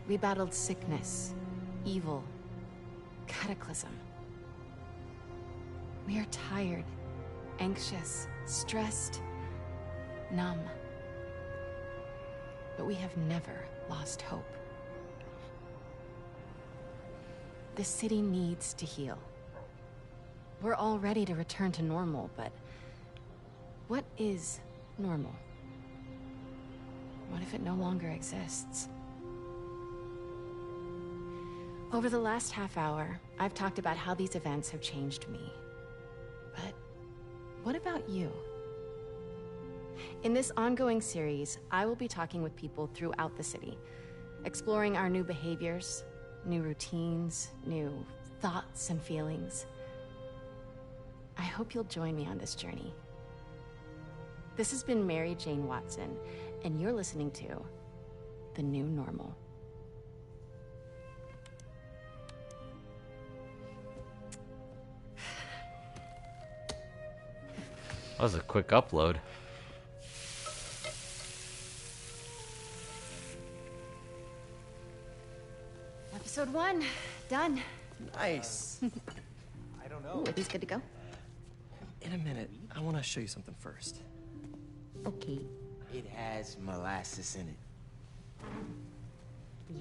We battled sickness, evil, cataclysm. We are tired, anxious, stressed, numb. But we have never lost hope. The city needs to heal. We're all ready to return to normal, but what is normal? What if it no longer exists? Over the last half hour, I've talked about how these events have changed me. But what about you? In this ongoing series, I will be talking with people throughout the city, exploring our new behaviors, new routines, new thoughts and feelings. I hope you'll join me on this journey. This has been Mary Jane Watson, and you're listening to The New Normal. That was a quick upload. Episode 1, done. Nice. I don't know. Ooh, are these good to go? In a minute, I want to show you something first. Okay. It has molasses in it.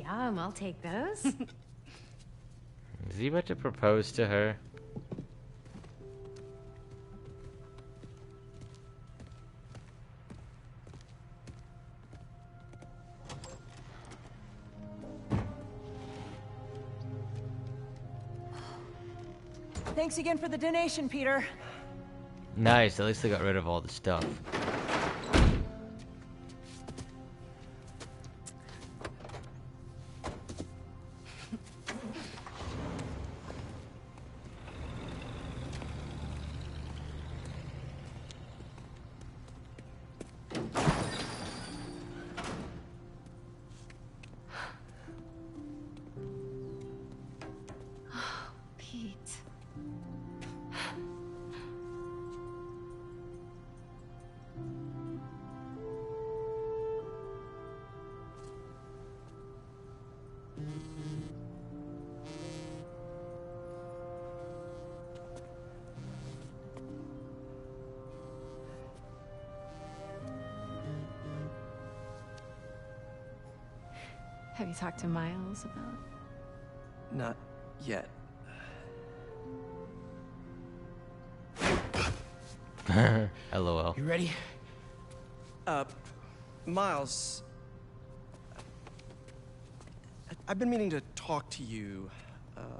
Yum, I'll take those. Is he about to propose to her? Thanks again for the donation, Peter. Nice, at least they got rid of all the stuff. Have you talked to Miles about... Not yet. LOL. You ready? Miles... I've been meaning to talk to you,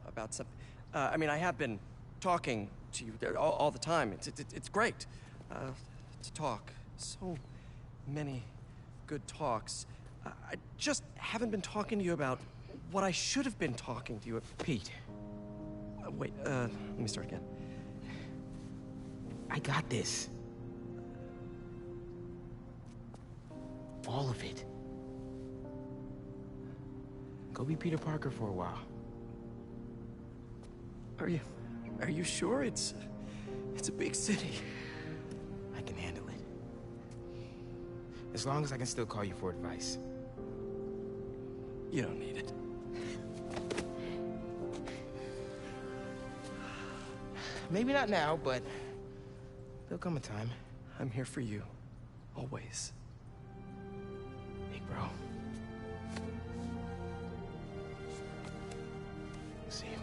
about something. I mean, I have been talking to you all the time. It's great, to talk. So many good talks. I just haven't been talking to you about what I should have been talking to you about. Pete. Wait, let me start again. I got this. All of it. Go be Peter Parker for a while. Are you sure? It's a big city. I can handle it. As long as I can still call you for advice. You don't need it. Maybe not now, but there'll come a time. I'm here for you. Always. Big bro. See you.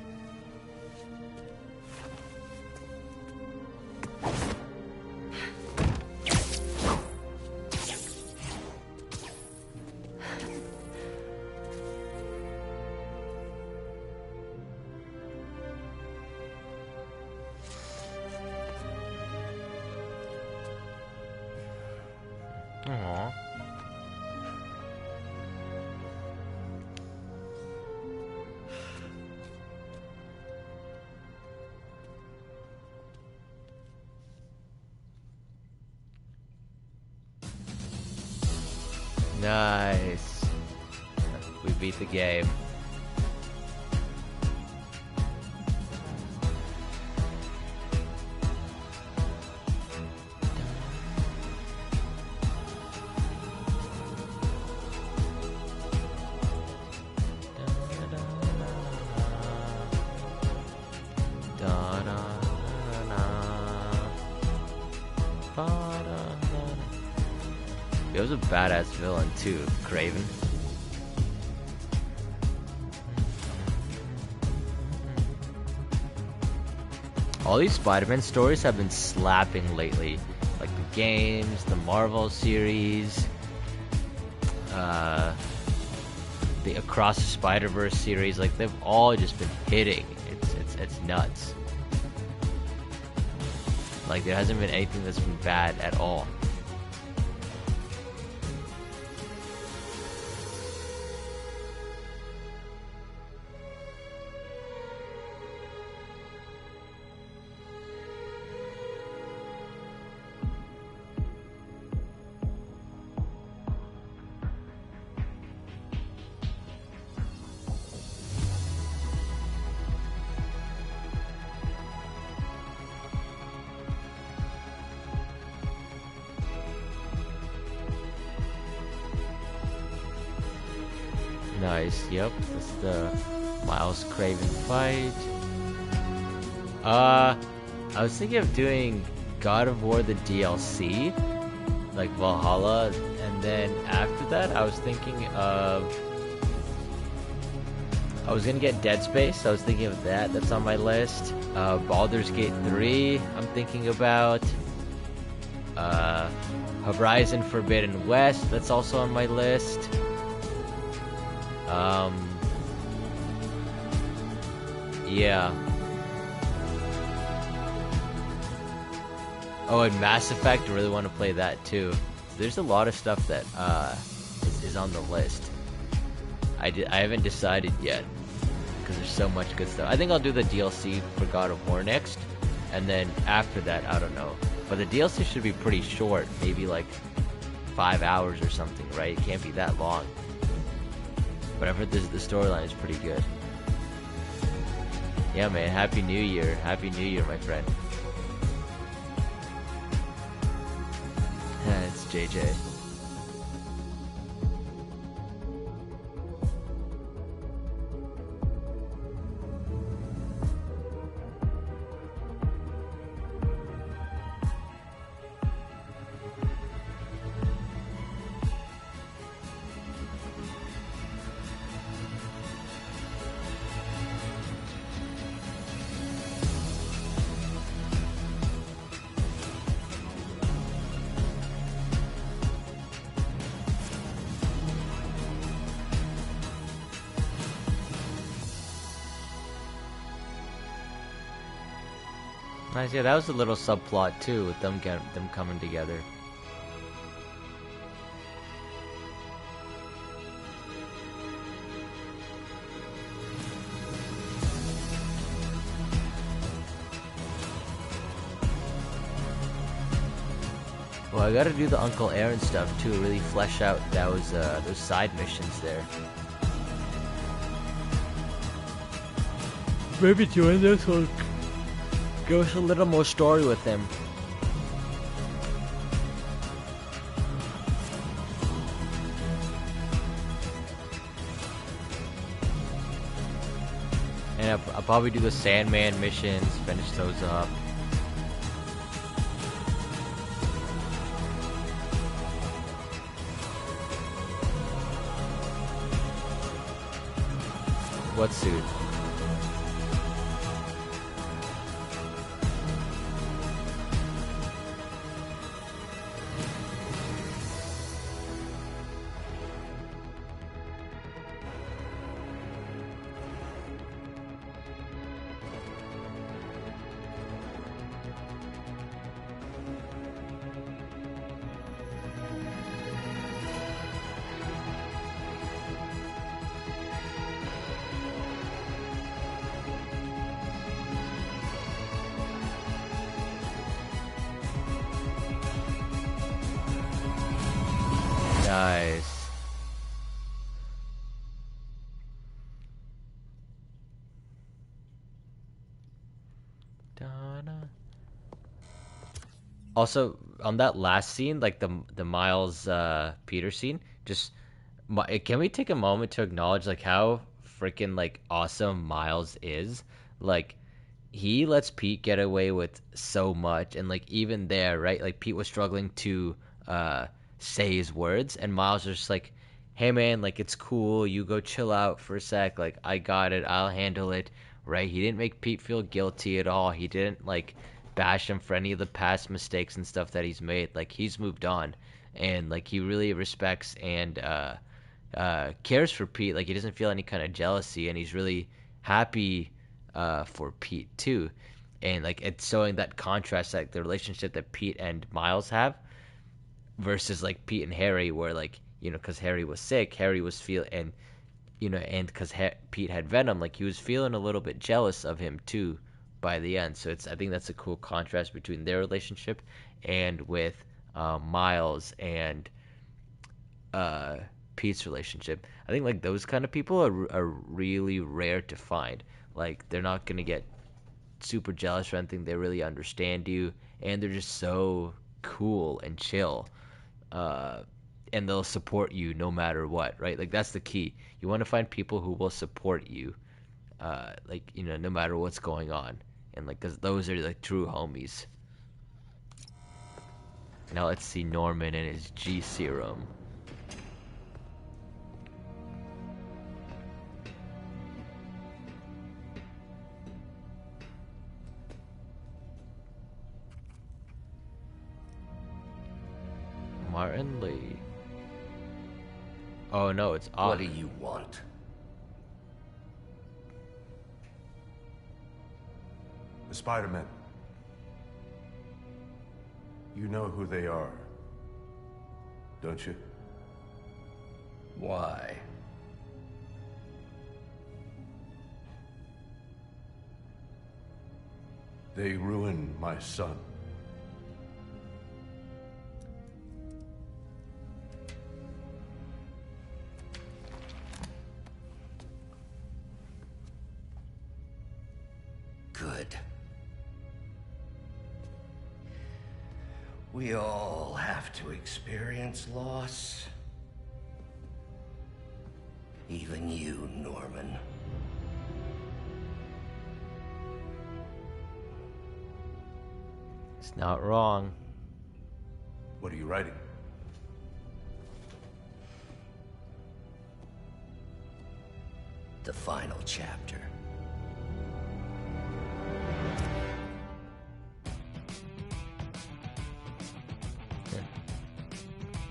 Aww. Nice. We beat the game. It was a badass villain too, Craven. All these Spider-Man stories have been slapping lately. Like the games, the Marvel series, the Across the Spider-Verse series, like they've all just been hitting. It's nuts. Like there hasn't been anything that's been bad at all. Nice, yep, that's the Miles Craven fight. I was thinking of doing God of War the DLC, like Valhalla, and then after that I was thinking of... I was gonna get Dead Space, I was thinking of that, that's on my list. Baldur's Gate 3, I'm thinking about. Horizon Forbidden West, that's also on my list. Yeah. Oh, and Mass Effect, I really want to play that too. There's a lot of stuff that is on the list. I haven't decided yet because there's so much good stuff. I think I'll do the DLC for God of War next, and then after that, I don't know. But the DLC should be pretty short, maybe like 5 hours or something, right? It can't be that long. But I've heard the storyline is pretty good. Yeah, man. Happy New Year. Happy New Year, my friend. It's JJ. Nice, yeah, that was a little subplot too with them coming together. Well, I gotta do the Uncle Aaron stuff too, really flesh out those side missions there. Maybe join this one. Give us a little more story with him. And I'll probably do the Sandman missions, finish those up. What suit? Nice. Also, on that last scene, like the Miles Peter scene, just can we take a moment to acknowledge like how freaking like awesome Miles is? Like he lets Pete get away with so much, and like even there, right? Like Pete was struggling to say his words, and Miles was just like, hey man, like it's cool, you go chill out for a sec, like I got it, I'll handle it, right? He didn't make Pete feel guilty at all. He didn't like bash him for any of the past mistakes and stuff that he's made. Like he's moved on, and like he really respects and cares for Pete. Like he doesn't feel any kind of jealousy, and he's really happy for Pete too. And like it's showing that contrast, like the relationship that Pete and Miles have versus like Pete and Harry, where like, you know, because Harry was sick, Harry was and you know, and because Pete had Venom, like he was feeling a little bit jealous of him too by the end. So I think that's a cool contrast between their relationship and with Miles and Pete's relationship. I think like those kind of people are really rare to find. Like they're not gonna get super jealous or anything. They really understand you, and they're just so cool and chill. And they'll support you no matter what, right? Like that's the key. You want to find people who will support you, like, you know, no matter what's going on, and like, cause those are like true homies. Now let's see Norman and his G serum. Martin Lee. Oh no, it's off. What do you want? The Spider-Men. You know who they are, don't you? Why? They ruined my son. Good. We all have to experience loss. Even you, Norman. It's not wrong. What are you writing? The final chapter.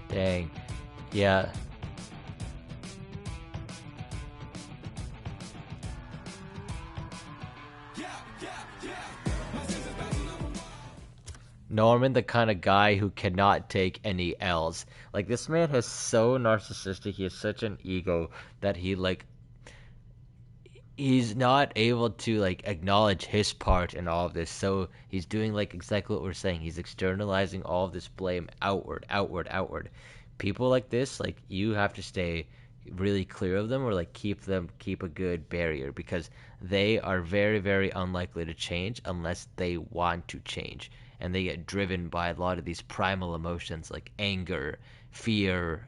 Dang. Yeah. Norman the kind of guy who cannot take any L's. Like, this man is so narcissistic, he has such an ego that he's not able to, like, acknowledge his part in all of this. So he's doing, like, exactly what we're saying. He's externalizing all of this blame outward, outward, outward. People like this, like, you have to stay really clear of them, or like keep a good barrier, because they are very, very unlikely to change unless they want to change, and they get driven by a lot of these primal emotions like anger, fear,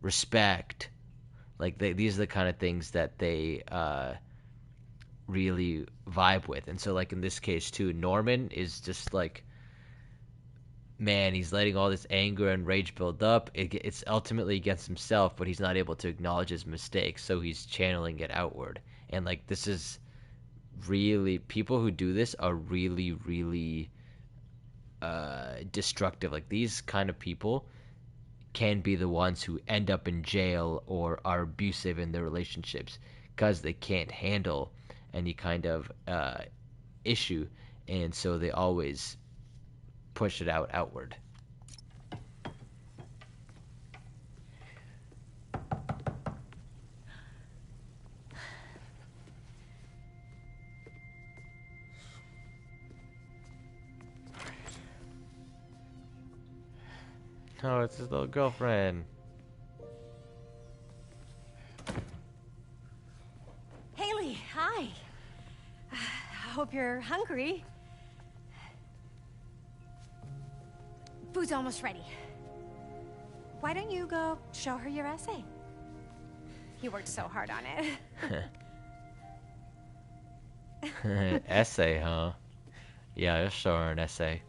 respect. Like, these are the kind of things that they really vibe with. And so, like, in this case too, Norman is just like, man, he's letting all this anger and rage build up. It's ultimately against himself, but he's not able to acknowledge his mistakes, so he's channeling it outward. And, like, this is really, people who do this are really, really destructive. Like, these kind of people can be the ones who end up in jail or are abusive in their relationships because they can't handle any kind of issue, and so they always push it outward. Oh, it's his little girlfriend. Haley, hi. I hope you're hungry. Food's almost ready. Why don't you go show her your essay? You worked so hard on it. Essay, huh? Yeah, I'll show her an essay.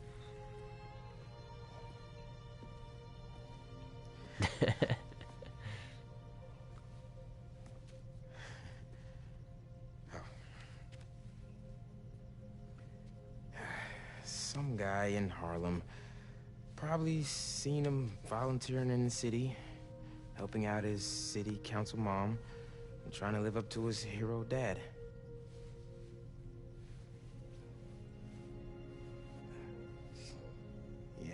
Some guy in Harlem. Probably seen him volunteering in the city, helping out his city council mom, and trying to live up to his hero dad. Yeah.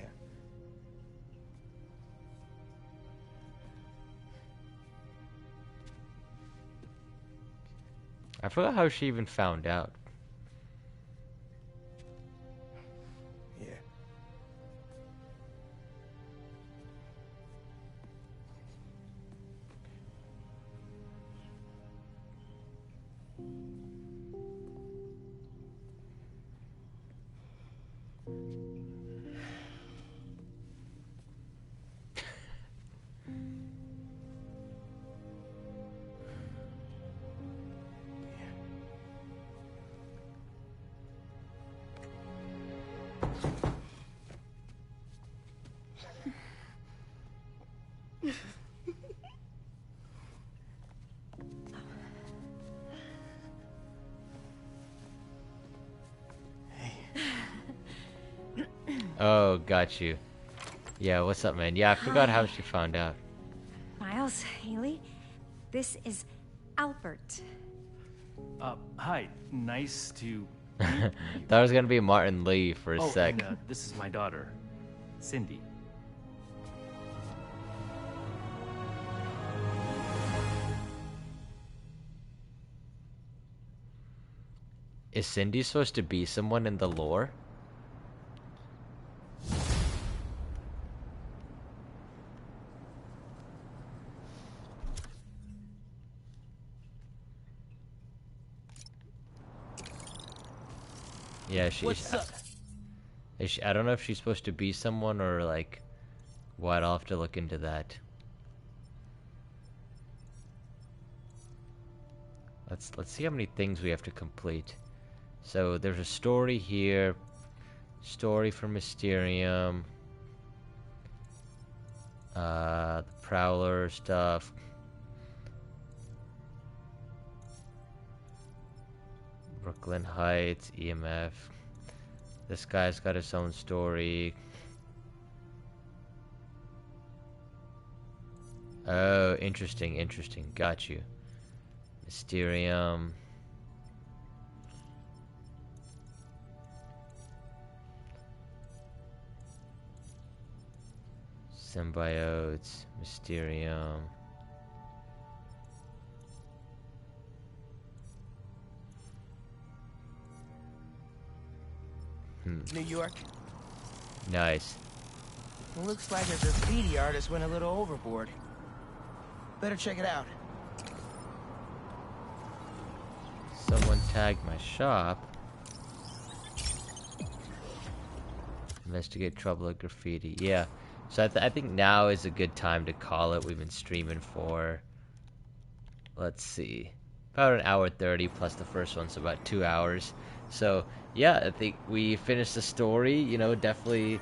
I forgot how she even found out. Yeah. Oh, got you. Yeah, what's up, man? Yeah, I forgot how she found out. Miles, Haley, this is Albert. Hi. Nice to... Thought it was gonna be Martin Lee for a sec. And, this is my daughter, Cindy. Is Cindy supposed to be someone in the lore? Yeah, What's up? I don't know if she's supposed to be someone or like what. I'll have to look into that. Let's see how many things we have to complete. So there's a story here, story for Mysterium, the Prowler stuff. Brooklyn Heights, EMF. This guy's got his own story. Oh, interesting, interesting. Got you. Mysterium. Symbiotes, Mysterium. New York. Nice. It looks like a graffiti artist went a little overboard. Better check it out. Someone tagged my shop. Investigate trouble at graffiti. Yeah. So I think now is a good time to call it. We've been streaming for, let's see, about an hour 30 plus the first one, so about 2 hours. So yeah, I think we finished the story. You know, definitely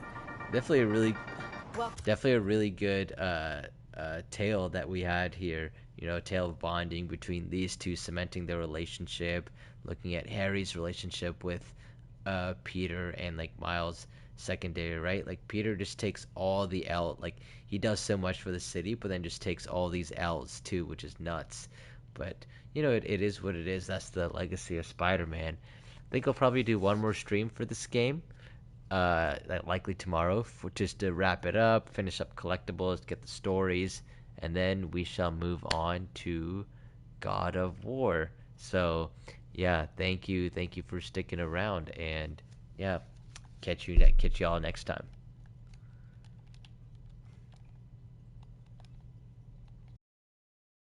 a really good tale that we had here. You know, tale of bonding between these two, cementing their relationship. Looking at Harry's relationship with Peter and like Miles secondary, right? Like Peter just takes all the L, like he does so much for the city, but then just takes all these L's too, which is nuts. But you know, it is what it is. That's the legacy of Spider-Man. I think I'll probably do one more stream for this game, likely tomorrow, for just to wrap it up, finish up collectibles, get the stories, and then we shall move on to God of War. So yeah, thank you for sticking around, and yeah, catch y'all next time.